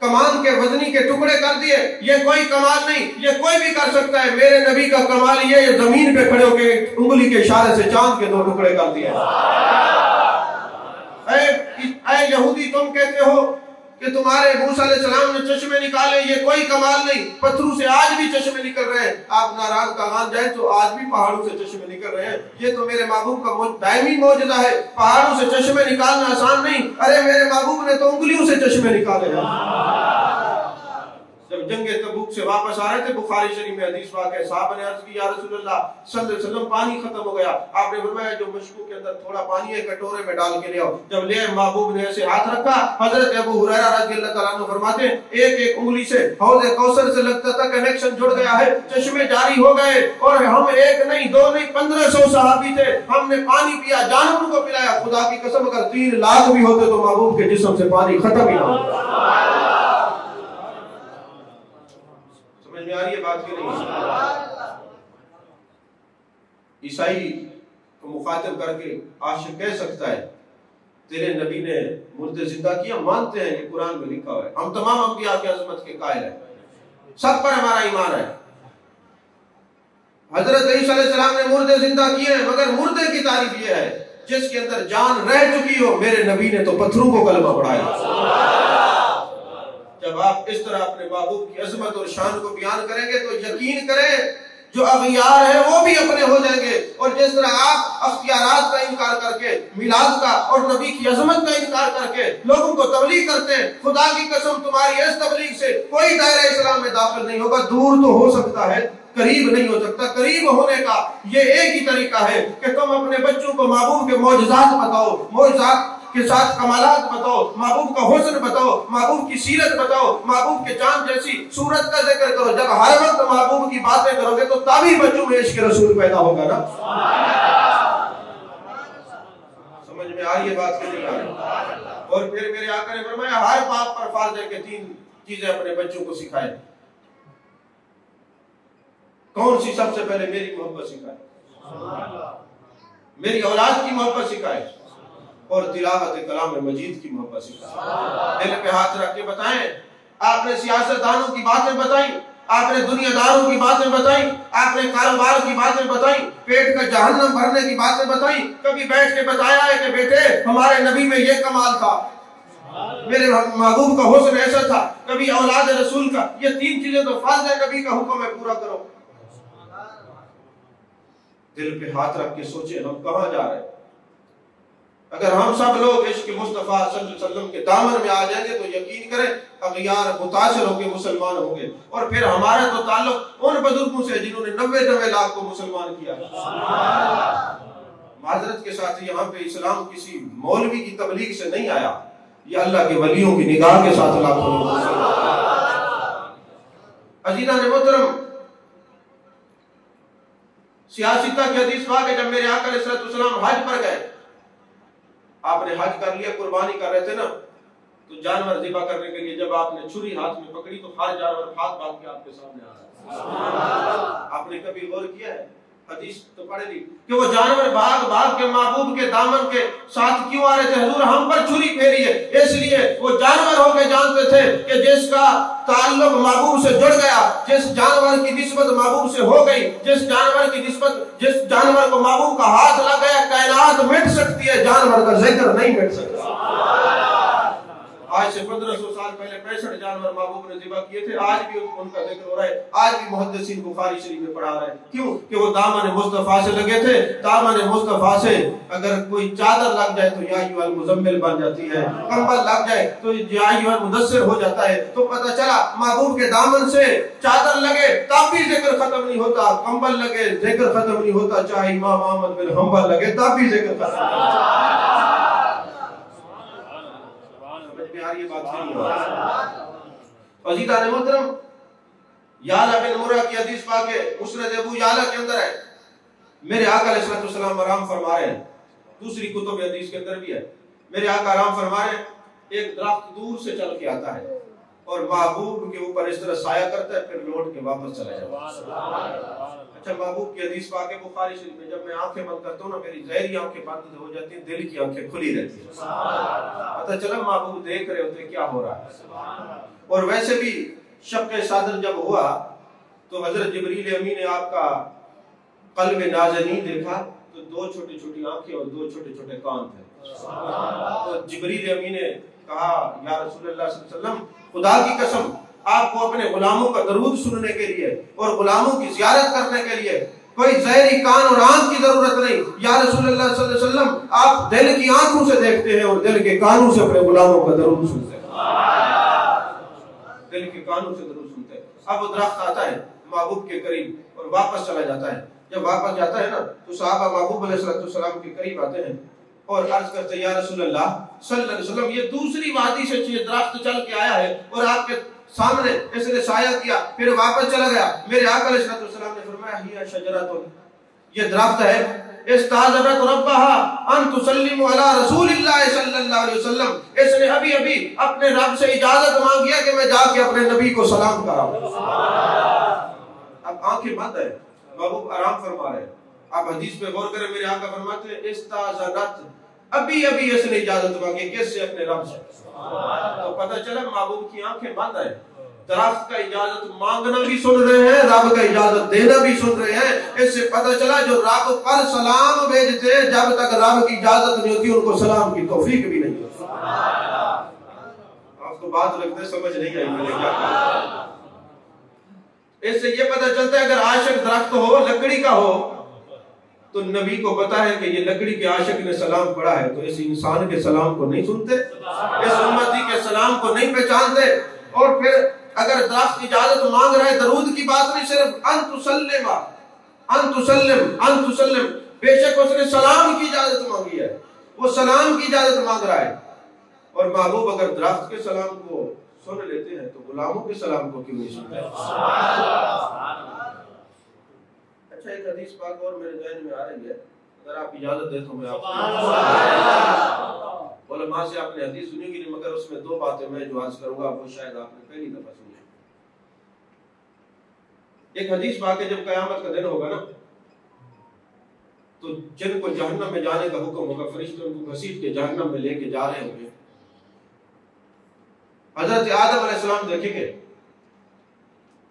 कमान के वजनी के टुकड़े कर दिए, ये कोई कमाल नहीं, ये कोई भी कर सकता है। मेरे नबी का कमाल ये जमीन पे खड़े होकर उंगली के इशारे से चांद के 2 टुकड़े कर दिए। ऐ यहूदी, तुम कहते हो कि तुम्हारे मूसा अलैहिस्सलाम ने चश्मे निकाले, ये कोई कमाल नहीं, पत्थरों से आज भी चश्मे निकल रहे हैं। आप नाराज कागान जाए तो आज भी पहाड़ों से चश्मे निकल रहे हैं। ये तो मेरे महबूब का दायमी मौजूदा है, पहाड़ों से चश्मे निकालना आसान नहीं। अरे मेरे महबूब ने तो उंगलियों से चश्मे निकाले हैं। जब जंगे तबूक से वापस आ रहे थे, बुखारी शरीफ में हदीस वाक़ है, साहब ने अर्ज की या रसूलल्लाह सल्लल्लाहु अलैहि वसल्लम पानी खत्म हो गया। आपने फरमाया जो मशकू के अंदर थोड़ा पानी है कटोरे में डाल के ले आओ। जब ले महबूब ने ऐसे हाथ रखा, हजरत अबू हुरैरा रज़ियल्लाहु ताला अन्हु फरमाते एक एक उंगली से हौज़ कौसर से लगता था कनेक्शन जुड़ गया है, चश्मे जारी हो गए और हम 1 नहीं 2 नहीं 1500 सहाबी थे, हमने पानी पिया, जानवरों को पिलाया। खुदा की कसम अगर 3 लाख भी होते तो महबूब के जिस्म से पानी खत्म ही ना होता। समझ में आ रही है बात की नहीं? ईसाई को मुखातिब करके आशिक कह सकता है तेरे नबी ने मुर्दे जिंदा किया, मानते हैं ये कुरान में लिखा हुआ है, हम तमाम अंबिया की अजमत के कायल हैं, सब पर हमारा ईमान है। हजरत ईसा अलैहिस्सलाम ने मुर्दे जिंदा किए हैं, मगर मुर्दे की तारीफ ये है जिसके अंदर जान रह चुकी हो। मेरे नबी ने तो पत्थरों को कलमा पढ़ाया। जब आप इस तरह अपने महबूब की अजमत और शान को बयान करेंगे तो यकीन करें जो अगियार है वो भी अपने हो जाएंगे। और जिस तरह आप अख्तियारात का इनकार करके, मिलाद का और नबी की अजमत का इनकार करके लोगों को तबलीग करते हैं, खुदा की कसम तुम्हारी इस तबलीग से कोई दायरा इस्लाम में दाखिल नहीं होगा। दूर तो हो सकता है, करीब नहीं हो सकता। करीब होने का ये एक ही तरीका है कि तुम अपने बच्चों को महबूब के मौजज़ात बताओ, मौजज़ात के साथ कमालात बताओ, महबूब का हुस्न बताओ, महबूब की सीरत बताओ, महबूब के चांद जैसी सूरत का जिक्र करो। जब हर वक्त महबूब की बातें करोगे तो तभी बच्चों में इश्क रसूल पैदा होगा ना। समझ में आ रही है बात की नहीं आ रही? और फिर मेरे आका ने फरमाया हर बाप पर फर्ज है कि 3 चीजें अपने बच्चों को सिखाए। कौन सी? सबसे पहले मेरी मोहब्बत सिखाए, मेरी औलाद की मोहब्बत सिखाए और तिलावत कलाम मजीद की मोहब्बत सिखाए। दिल पे हाथ रख के बताएं। आपने सियासतदानों की बातें बताई, आपने दुनियादारों की बातें बताई, आपने कारोबार की बातें बताई, पेट का जहन्नम भरने की बातें बताई। कभी बैठ के बताया है कि बेटे हमारे नबी में ये कमाल था, मेरे महबूब का हुस्न ऐसा था? कभी औलाद रसूल का ये 3 चीजें तो फर्ज है, नबी का हुक्म है पूरा करो। दिल पे हाथ रख के सोचे हम कहां जा रहे हैं। अगर हम सब लोग इश्क मुस्तफा सल्लल्लाहु अलैहि वसल्लम के दामन में आ जाएंगे तो यकीन करें अगियार मुतासिर होकर मुसलमान होंगे। और फिर हमारा तो ताल्लुक उन बुजुर्गों से जिन्होंने 90 लाख को मुसलमान किया। माजरत के साथ यहाँ पे इस्लाम किसी मौलवी की तबलीग से नहीं आया, ये अल्लाह के वलियों की निगाह के साथ अजीज़ान मोहतरम, सियासिता की हदीस पाक है, जब मेरे आका अलैहिस्सलाम हज पर गए, आपने हज कर लिया, कुर्बानी कर रहे थे ना, तो जानवर ज़िबा करने के लिए जब आपने छुरी हाथ में पकड़ी तो हर जानवर भाग भाग के आपके सामने आ रहा है। आपने कभी गौर किया है, हदीस तो पढ़े ली कि वो जानवर भाग भाग के महबूब के दामन के साथ क्यों आ रहे थे? हुजूर हम पर छुरी फेरी है। इसलिए वो जानवर होके जानते थे कि जिसका ताल्लुक महबूब से जुड़ गया, जिस जानवर की निस्बत महबूब से हो गई, जिस जानवर को महबूब का हाथ लग गया, कायनात मिट सकती है, जानवर का जिक्र नहीं मिट सकता। आज से 1500 साल पहले 65 जानवर महबूब ने ज़िबा किए थे, आज भी उनका जिक्र हो रहा है, आज भी मुहद्दिसीन बुखारी शरीफ में पढ़ा रहे हैं। क्यों? कि वो दामन मुस्तफा से लगे थे। दामन मुस्तफा से अगर कोई चादर लग जाए तो या अय्युहल मुज़म्मिल बन जाती है, कंबल लग जाए तो या अय्युहल मुदस्सिर हो जाता है। तो पता चला महबूब के दामन से चादर लगे तब भी जिक्र खत्म नहीं होता, कंबल लगे जिक्र खत्म नहीं होता, चाहे इमाम अहमद बिन हंबल लगे तब भी जिक्र खत्म नहीं होता। ये बात नहीं हो रहा। अज़ीज़ान मोहतरम, याला बिन मुर्रा की हदीस पाक है, मुस्नद अबू याला के अंदर है, मेरे आका अलैहिस्सलाम आराम फरमा रहे हैं, दूसरी कुतुब हदीस के अंदर भी है, मेरे आका आराम फरमा रहे हैं, एक दरख्त दूर से चल के आता है और महबूब के ऊपर इस तरह साया करता है, फिर लौट के वापस चला जाता है। अच्छा, महबूब की हदीस पाक है बुखारी शरीफ में, जब मैं आंखें बंद करता हूँ ना, मेरी ज़हरी आंखें बंद हो जाती हैं, दिल की आंखें खुली रहती हैं। पता चला महबूब देख रहे होते क्या हो रहा है। और वैसे भी शक़्क़े सद्र जब हुआ तो हजरत जिब्रील अमीन ने आपका क़ल्ब नाज़नीन देखा, तो 2 छोटी छोटी आंखें और 2 छोटे छोटे कान थे। तो जिब्रील अमीन ने कहा, या रसूलुल्लाह सल्लल्लाहु अलैहि वसल्लम, खुदा की कसम, आपको अपने गुलामों का दरूद सुनने के लिए और गुलामों की ज़ियारत करने के लिए कोई ज़हरी कान और आंख की जरूरत नहीं। या रसूलुल्लाह सल्लल्लाहु अलैहि वसल्लम, आप दिल की आंखों से देखते हैं और दिल के कानों से अपने गुलामों का दरूद सुनते हैं, दिल के कानों से दरूद सुनते हैं। अब वो दरख्त आता है महबूब के करीब और वापस चला जाता है। जब वापस जाता है ना, तो सहाबा महबूब अलैहिस्सलाम के करीब आते हैं और अर्ज करते हैं, या रसूलल्लाह सल्लल्लाहु अलैहि वसल्लम, ये दूसरी वादी से ये दरख्त चल के आया है और आपके सामने इसने साया किया, फिर वापस चला गया। मेरे आका अलैहिस्सलाम ने फरमाया, हिया शजरतुन, ये दरख्त है, इस्ताज़रत रब्बहा अन तुसल्लिमु अला रसूलिल्लाह सल्लल्लाहु अलैहि वसल्लम, इसने अभी अभी अपने रब से इजाजत मांगी है कि मैं जाके अपने नबी को सलाम कराऊं। अब आंखें बंद है, महबूब आराम फरमा रहे हैं। आप हदीस पे गौर करें, मेरे आका फरमाते हैं, इस्ताज़रत, अभी अभी इसने इजाजत मांगी, किससे? अपने रब से। तो पता चला महबूब की आंखें बंद है, दरख्त का इजाजत मांगना भी सुन रहे हैं, रब का इजाजत देना भी सुन रहे हैं। इससे पता चला जो रब पर सलाम भेजते हैं, जब तक रब की इजाजत नहीं होती उनको सलाम की तौफीक भी नहीं होती। आपको बात लगता समझ नहीं आई मैंने क्या कहा? इससे ये पता चलता है अगर आशिक दरख्त हो, लकड़ी का हो, तो नबी को पता है कि ये लकड़ी के आशिक ने सलाम पढ़ा है, तो इस इंसान के सलाम को नहीं सुनते, इस उम्मती के सलाम को नहीं पहचानते। और फिर अगर दरख्त इजाजत मांग रहा है, दरूद की बात नहीं, सिर्फ अंतुसल्लिम, बेशक उसने सलाम की इजाजत मांगी है, वो सलाम की इजाजत मांग रहा है। और महबूब अगर दरख्त के सलाम को सुन लेते हैं तो गुलामों के सलाम को क्यों नहीं सुनते? अच्छा, एक हदीस पाक और मेरे ज़हन में आ रही है, अगर आप इजाजत दे तो मैं आपको उलमा से आपने हदीस सुनी कि नहीं, मगर उसमें 2 बातें मैं जो आज करूंगा वो शायद आपने पहली दफा सुनी। एक हदीस पाक है, जब कयामत का दिन होगा ना, तो जिनको जहन्नम में जाने का हुक्म होगा, फरिश्ते उनको घसीट के जहन्नम में लेके जा रहे होंगे। हजरत आदम अलैहिस्सलाम देखेंगे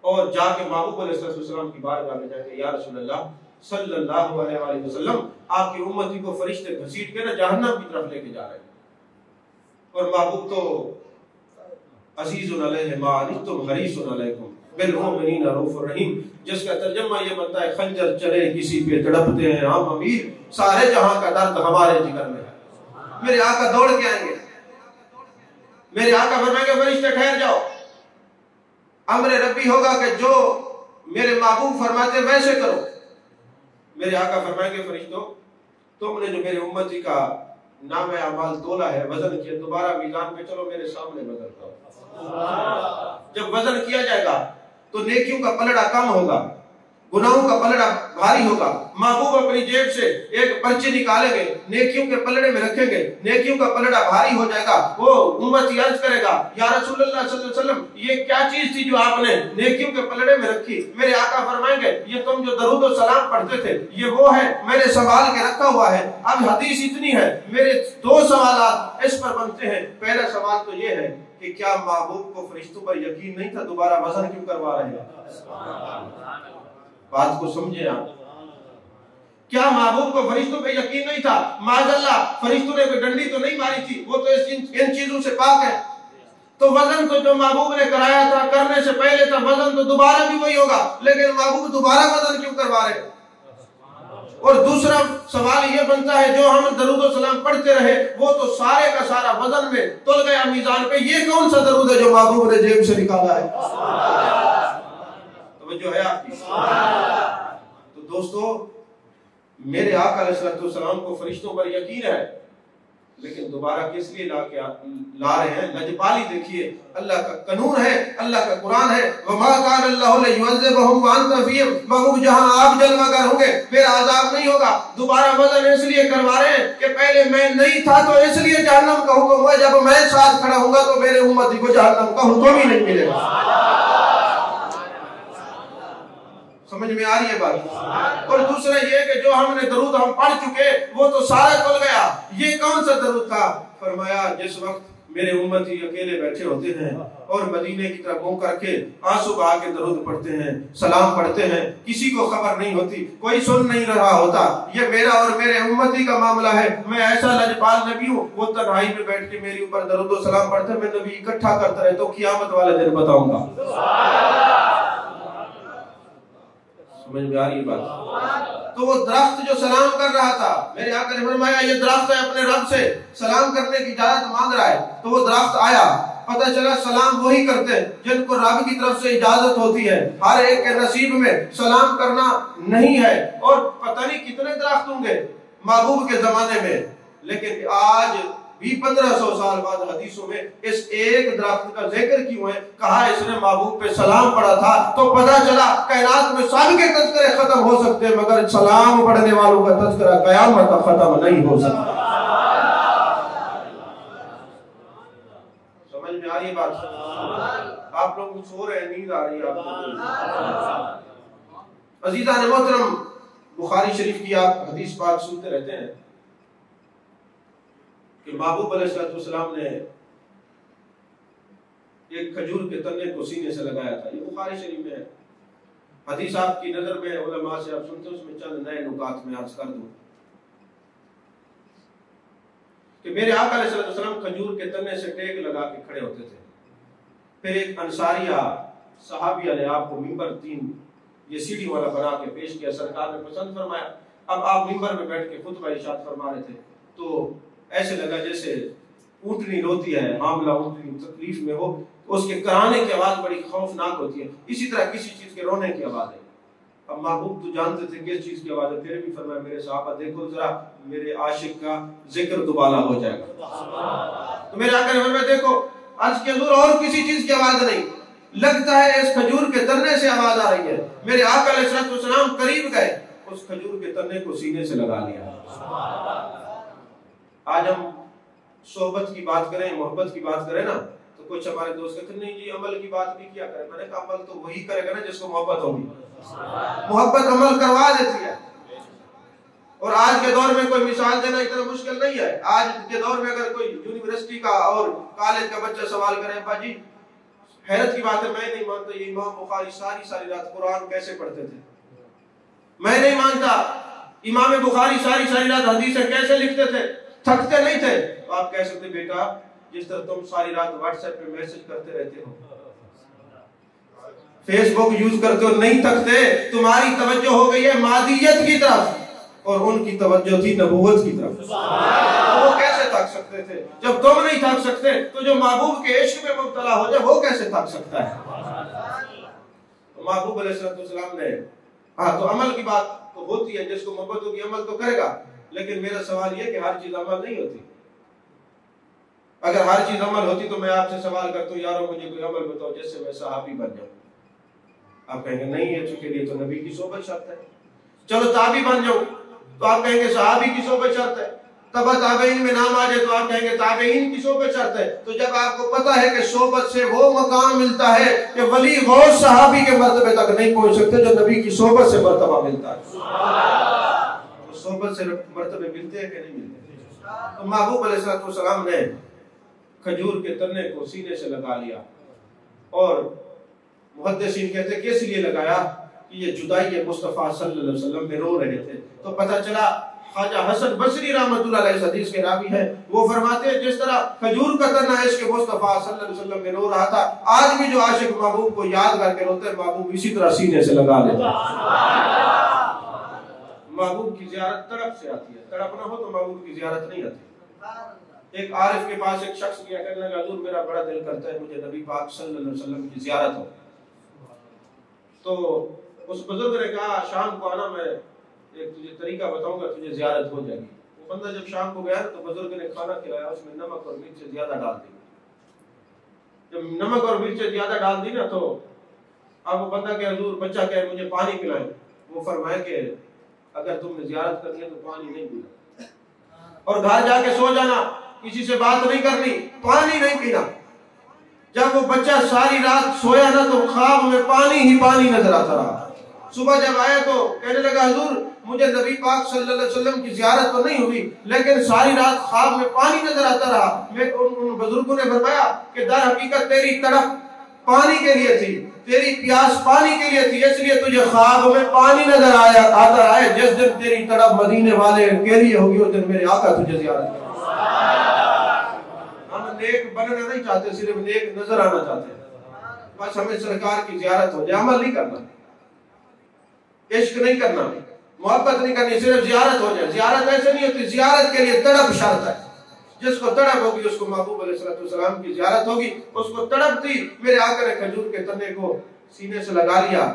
और जाके महबूब अलैहिस्सलाम की बारगाह में जाके, या रसूलल्लाह सल्लल्लाहु अलैहि वसल्लम, आपकी उम्मती को फरिश्ते घसीट के ना जहन्नम की तरफ लेके जा रहे हैं। और महबूब तो अज़ीज़ुन अलैहि मा अनित्तुम हरीसुन अलैकुम बिल मुमिनीना रऊफुर रहीम, जिसका तर्जुमा ये बनता है, खंजर चले किसी पे तड़पते हैं हम अमीर, सारे जहां का दर्द हमारे जिगर में है। मेरे आका दौड़ के आएंगे, मेरे आका फरमाएंगे, फरिश्ते ठहर जाओ, अम्र रब्बी होगा कि जो मेरे महबूब फरमाते वैसे करो। मेरे आका फरमाएंगे, फरिश्तों तुमने जो मेरे उम्मती का नाम अमाल तोला है, वजन किया, दोबारा मीज़ान पे चलो मेरे सामने वजन करो। जब वजन किया जाएगा तो नेकियों का पलड़ा कम होगा, गुनाहों का पलड़ा भारी होगा। महबूब अपनी जेब से एक पर्ची निकालेंगे, नेकियों के पलड़े में रखेंगे, नेकियों का पलड़ा भारी हो जाएगा। वो उम्मत अर्ज करेगा, या रसूलुल्लाह सल्लल्लाहु अलैहि वसल्लम, ये क्या चीज थी जो आपने नेकियों के पलड़े में रखी? मेरे आका फरमाएंगे, ये तुम जो दरूद और सलाम पढ़ते थे, ये वो है, मैंने संभाल के रखा हुआ है। अब हदीस इतनी है, मेरे दो सवाल इस पर बनते हैं। पहला सवाल तो ये है कि क्या महबूब को फरिश्तों पर यकीन नहीं था, दोबारा वजन क्यों करवा रहे हैं? बात को समझे आप। क्या महबूब को फरिश्तों पे यकीन नहीं था? माज़अल्लाह फरिश्तों ने कोई डंडी तो नहीं मारी थी, वो तो इन चीजों से पाक है। तो वजन तो जो महबूब ने कराया था करने से पहले था, वजन तो दोबारा भी वही होगा, लेकिन महबूब दोबारा वजन क्यों करवा रहे? और दूसरा सवाल ये बनता है, जो हम दरूद और सलाम पढ़ते रहे वो तो सारे का सारा वजन में तुल गया मीज़ान पे, ये कौन सा दरूद है जो महबूब ने जेब से निकाला है? जो है आपकी। तो दोस्तों, मेरे आका अलैहि सलाम को फरिश्तों पर यकीन है, लेकिन दोबारा किस लिए ला रहे हैं? लजपाली देखिए, अल्लाह का कानून है, अल्लाह का कुरान है। वमा कान अल्लाहु लियुअज़्ज़िबहुम व अंत फीहिम, महबूब जहां आप जलवागर होंगे मेरा अज़ाब नहीं होगा। दोबारा वजन इसलिए करवा रहे हैं कि पहले मैं नहीं था तो इसलिए जहन्नम का हुक्म हुआ, जब मैं साथ खड़ा होऊंगा तो मेरे उम्मती को जहन्नम का हुक्म ही नहीं मिलेगा। समझ में आ रही है बात? और दूसरा ये कि जो हमने दरूद हम पढ़ चुके वो तो सारा खुल गया। ये कौन सा दरूद था? फरमाया, जिस वक्त मेरे उम्मती अकेले बैठे होते हैं और मदीने की तरफ मुंह करके आंसू बहा के दरूद पढ़ते हैं, सलाम पढ़ते हैं, किसी को खबर नहीं होती, कोई सुन नहीं रहा होता, ये मेरा और मेरे उम्मती का मामला है। मैं ऐसा लजपाल नबी हूँ, वो तन्हाई में बैठ के मेरे ऊपर दरूद और सलाम पढ़ते, मैं नबी इकट्ठा करता रहे तो क़यामत वाले दिन बताऊंगा। समझ में आ रही बात? तो वो दरख्त जो सलाम कर रहा था, मेरे आका ने फरमाया ये दरख्त है अपने रब से सलाम करने की इजाजत मांग रहा है। तो वो दरख्त आया, पता चला सलाम वही करते हैं जिनको रब की तरफ से इजाजत होती है। हर एक के नसीब में सलाम करना नहीं है। और पता नहीं कितने दरख्त होंगे महबूब के जमाने में, लेकिन आज भी 1500 साल बाद हदीसों में इस एक दरख्त का जिक्र क्यों है? कहा इसने महबूब पे सलाम पढ़ा था। तो पता चला कायनात में सबके तज़किरे खत्म हो सकते हैं, मगर सलाम पढ़ने वालों का तज़किरा क़यामत तक खत्म नहीं हो सकता। समझ में आ रही है बात? आप लोग सो रहे हैं, नींद आ रही है आपको? अज़ीज़ान मोहतरम, बुखारी शरीफ की आप हदीस पाक सुनते रहते हैं कि महबूब अलैहिस्सलाम ने एक खजूर के तने को सीने से लगाया था। ये बुखारी शरीफ में है। हदीस आपकी नजर में उलमा से आप सुनते हैं, उसमें चंद नए नुकात में अर्ज कर दूं कि मेरे आका अलैहिस्सलाम खजूर के तने से टेक लगा के खड़े होते थे। फिर एक अंसारिया सहाबिया ने आपको मिंबर 3 ये सीढ़ी वाला बना के पेश किया। सरकार ने पसंद फरमाया। अब आप मिंबर में बैठ के खुतबा इरशाद फरमा रहे थे, तो ऐसे लगा जैसे ऊँटनी रोती है, हामला ऊँटनी तकलीफ में हो, उसके कराने की आवाज बड़ी खौफनाक होती है, इसी तरह किसी चीज के रोने की आवाज है। अब महबूब तो जानते थे किस चीज की आवाज है, फिर भी फरमाया मेरे साहबा देखो जरा मेरे आशिक का जिक्र दुबाला हो जाएगा। तो मेरे आका ने फरमाया देखो आज के हुजूर और किसी चीज की आवाज नहीं, लगता है इस खजूर के तने से आवाज आ रही है। मेरे आका अलैहिस्सलाम करीब गए, उस खजूर के तने को सीने से लगा लिया। आज हम सोहबत की बात करें, मोहब्बत की बात करें ना, तो कुछ हमारे दोस्त कहते नहीं जी अमल की बात भी किया करें। मैंने कहा अमल तो वही करेगा ना जिसको मोहब्बत होगी। मोहब्बत अमल करवा देती है। और आज के दौर में कोई मिसाल देना इतना मुश्किल नहीं है। आज के दौर में अगर कोई यूनिवर्सिटी का और कॉलेज का बच्चा सवाल करे, बाजी हैरत की बात है, मैं नहीं मानता ये इमाम बुखारी सारी रात कुरान कैसे पढ़ते थे। मैं नहीं मानता इमाम बुखारी सारी रात हदीसें कैसे लिखते थे, थकते नहीं थे। तो आप कह सकते बेटा जिस तरह तुम सारी रात व्हाट्सएप पे मैसेज करते रहते हो, फेसबुक यूज करते हो, नहीं थकते। तुम्हारी तवज्जो हो गई है मादियत की तरफ और उनकी तवज्जो थी नबूवत की तरफ। तो वो कैसे थक सकते थे? जब तुम नहीं थक सकते तो जो महबूब के इश्क में मुब्तला हो जाए वो कैसे थक सकता है? तो महबूब अलैहिस्सलाम ने तो अमल की बात तो होती है, जिसको मोहब्बत होगी अमल तो करेगा। लेकिन मेरा सवाल यह कि हर चीज अमल नहीं होती। अगर हर चीज अमल होती तो मैं आपसे सवाल करता हूँ, यारों मुझे कोई अमल बताओ जिससे मैं सहाबी बन जाऊं। आप कहेंगे नहीं है, चूंकि लिए तो नबी की सोबत शर्त है। चलो ताबी बन जाऊं तो आप कहेंगे सहाबी की सोबत शर्त है। तबा ताबईन में नाम आ जाए तो आप कहेंगे ताबईन की सोबत शर्त है। तो जब आपको पता है कि सोबत से वो मकाम मिलता है कि वली गौस सहाबी के मर्तबे तक नहीं पहुंच सकते जो नबी की सोबत से मर्तबा मिलता है, तो सोबत से मर्तबे मिलते हैं कि नहीं मिलते? तो महबूब अलैहिस्सलाम ने खजूर के तने को सीने से लगा लिया और मुहद्दिसीन कहते किस लिए लगाया कि ये जुदाई मुस्तफा सल्लल्लाहु अलैहि वसल्लम में रो रहे थे। तो पता चला ख्वाजा हसन बसरी रहमतुल्लाह अलैह हदीस के रावी है, वो फरमाते हैं जिस तरह खजूर का तना इश्क मुस्तफा सल्लल्लाहु अलैहि वसल्लम में रो रहा था, आज भी जो आशिक महबूब को याद करके रोते हैं महबूब इसी तरह सीने से लगा लेते हैं। महबूब की जियारत तड़प से आती है, तड़प ना हो तो महबूब की जियारत नहीं आती। एक आरिफ के पास एक शख्स गया, कहने लगा हुजूर मेरा बड़ा दिल करता है मुझे नबी पाक सल्लल्लाहु अलैहि वसल्लम की जियारत हो। तो उस बुजुर्ग ने कहा शाम को आना, मैं एक तुझे तरीका बताऊंगा, तुझे जियारत हो जाएगी। वो बंदा जब शाम को गया तो बुजुर्ग ने खाना खिलाया, उसमें नमक और मिर्च ज्यादा डाल दी। जब नमक और मिर्च ज्यादा डाल दी ना तो अब वो बंदा कहे हुजूर बच्चा कहे मुझे पानी पिलाए। वो फरमाया कि अगर तुमने जियारत करनी है तो पानी नहीं पीना और घर जाके सो जाना, किसी से बात नहीं करनी, पानी नहीं पीना। जब वो बच्चा सारी रात सोया ना तो ख्वाब में पानी ही पानी नजर आता रहा। सुबह जब आया तो कहने लगा हुजूर मुझे नबी पाक सल्लल्लाहु अलैहि वसल्लम की जियारत तो नहीं हुई लेकिन सारी रात ख्वाब में पानी नजर आता रहा। मैं उन बुजुर्गों ने फरमाया कि दर हकीकत तेरी तड़प पानी के लिए थी, तेरी प्यास पानी के लिए थी, इसलिए तुझे ख्वाब में पानी नजर आता रहा है। जिस दिन तेरी तड़प मदीने वाले के लिए होगी उस दिन मेरे आका तुझे जियारत करेंगे। हम नेक बनना नहीं चाहते, सिर्फ नेक नजर आना चाहते हैं। बस हमें सरकार की जियारत हो जाए, अमल नहीं करना, इश्क नहीं करना, मोहब्बत नहीं करनी, सिर्फ जियारत हो जाए। जियारत ऐसे नहीं होती, जियारत के लिए तड़प शर्त है। जिसको तड़प होगी उसको महबूब अलैहिस्सलाम की जियारत होगी। उसको तड़प थी, मेरे आका ने खजूर के तने को सीने से लगा लिया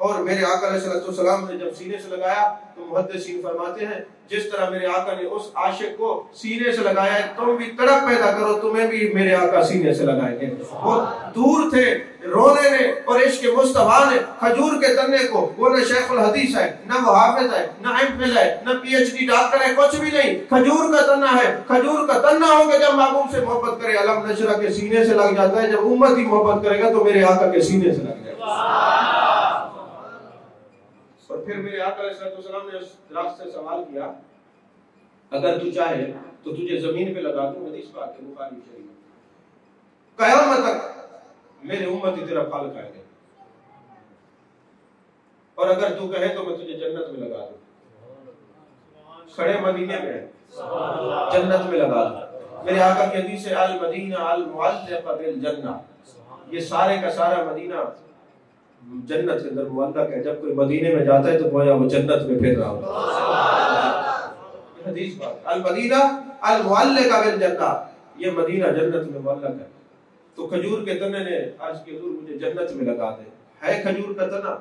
और मेरे आका अलैहिस्सलाम ने जब सीने से लगाया तो मुहद्दिसीन फरमाते हैं जिस तरह मेरे आका ने उस आशिक को सीने से लगाया है तुम भी तड़प पैदा करो, तुम्हें भी मेरे आका सीने से लगाएंगे। वो दूर थे, रोने ने और इश्क मुस्तफा ने खजूर के तने को, वो न शेखुल हदीस है, न वो हाफिज है, न एमफिल है, न पीएचडी डॉक्टर है, कुछ भी नहीं, खजूर का तना है। खजूर का तना होगा जब महबूब से मोहब्बत करे, अलम नशरा के सीने से लग जाता है। जब उम्मत ही मोहब्बत करेगा तो मेरे आका के सीने से लग जाएगा। और फिर मेरे आका अलैहिस्सलाम ने उस दरख्त से सवाल किया अगर तू चाहे तो तुझे जमीन पे लगा दूं। हदीस पाक है बुखारी शरीफ। क़यामत तक मेरे उम्मती तेरा फल खाएंगे और अगर तू कहे तो मैं तुझे जन्नत में लगा दूं। खड़े मदीने में जन्नत में लगा दूं। मेरे आका की हदीस है अल मदीना अल मुअल्लक़ा बिल जन्नह। ये सारे का सारा मदीना जन्नत के अंदर मुअल्लक़ है। जब कोई मदीने में जाता है तो गोया वो जन्नत में फिर रहा होता है। हदीस बात अल मदीना अल मुअल्लक़ा बिल जन्नह, ये मदीना जन्नत में मुअल्लक़ है। तो खजूर के तने ने आज के हुजूर मुझे जन्नत में लगा दे। है खजूर का तना,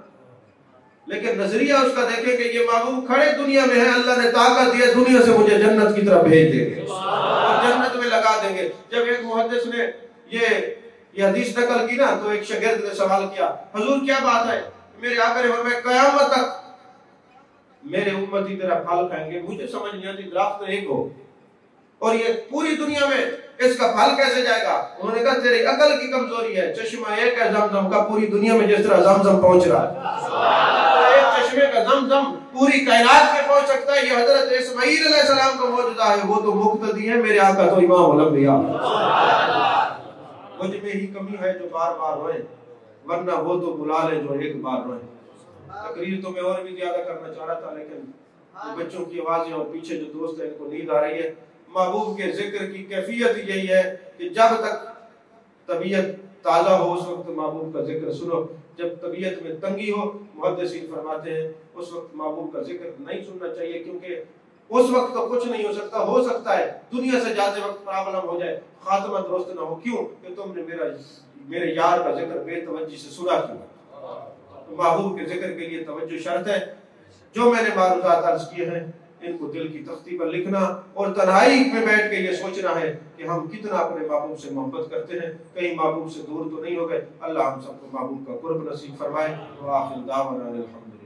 लेकिन नजरिया उसका देखे कि ये महबूब खड़े दुनिया में है, अल्लाह ने ताकत दिया दुनिया से मुझे जन्नत की तरफ भेज देंगे और जन्नत में लगा देंगे। जब एक मुहद्दिस ने ये हदीस नकल की ना तो एक शागिर्द ने सवाल किया हुजूर क्या बात है? मेरे आका ने फरमाया क़यामत तक मेरे उम्मती तेरा फल खाएंगे। मुझे समझ नहीं आती, दरख्त एक हो और ये पूरी दुनिया में इसका फल कैसे जाएगा? उन्होंने कहा तेरी अकल की कमजोरी है। चश्मा एक है ज़मज़म का, पूरी दुनिया में जिस तरह ज़मज़म पहुंच रहा है, एक चश्मे का ज़मज़म पूरी कायनात में पहुंच सकता है। ये हजरत इस्माईल अलैहिस्सलाम का मौजूदा है, वो तो मुक्तदी है, मेरे आका तो इमामुल अंबिया। मुझ में ही कमी है जो बार बार रोए, वरना वो तो बुला ले जो एक बार रोए। तकरीर तो मैं और भी ज्यादा करना चाह रहा था लेकिन बच्चों की आवाजें और पीछे जो दोस्त है इनको नींद आ रही है। महबूब के जिक्र की कैफियत यही है कि जब तक तबीयत ताज़ा हो उस वक्त महबूब का जिक्र सुनो। जब तबीयत में तंगी हो, मुहद्दिसीन फरमाते हैं उस वक्त महबूब का जिक्र नहीं सुनना चाहिए, क्योंकि उस वक्त तो कुछ नहीं हो सकता है दुनिया से जाते वक्त प्रॉब्लम हो जाए, खात्मा दुरुस्त ना हो। क्यों? कि तुमने मेरे यार का जिक्र बेतवज्जी से सुना क्यों? तो महबूब के जिक्र के लिए तवज्जो शर्त है। जो मैंने मारूफात अर्ज किए हैं इनको दिल की तख्ती पर लिखना और तन्हाई में बैठ के ये सोचना है कि हम कितना अपने महबूब से मोहब्बत करते हैं, कहीं महबूब से दूर तो नहीं हो गए। अल्लाह हम सबको महबूब का कुर्ब नसीब फरमाए। व आखिर दावना अनिल हम्दुलिल्लाह।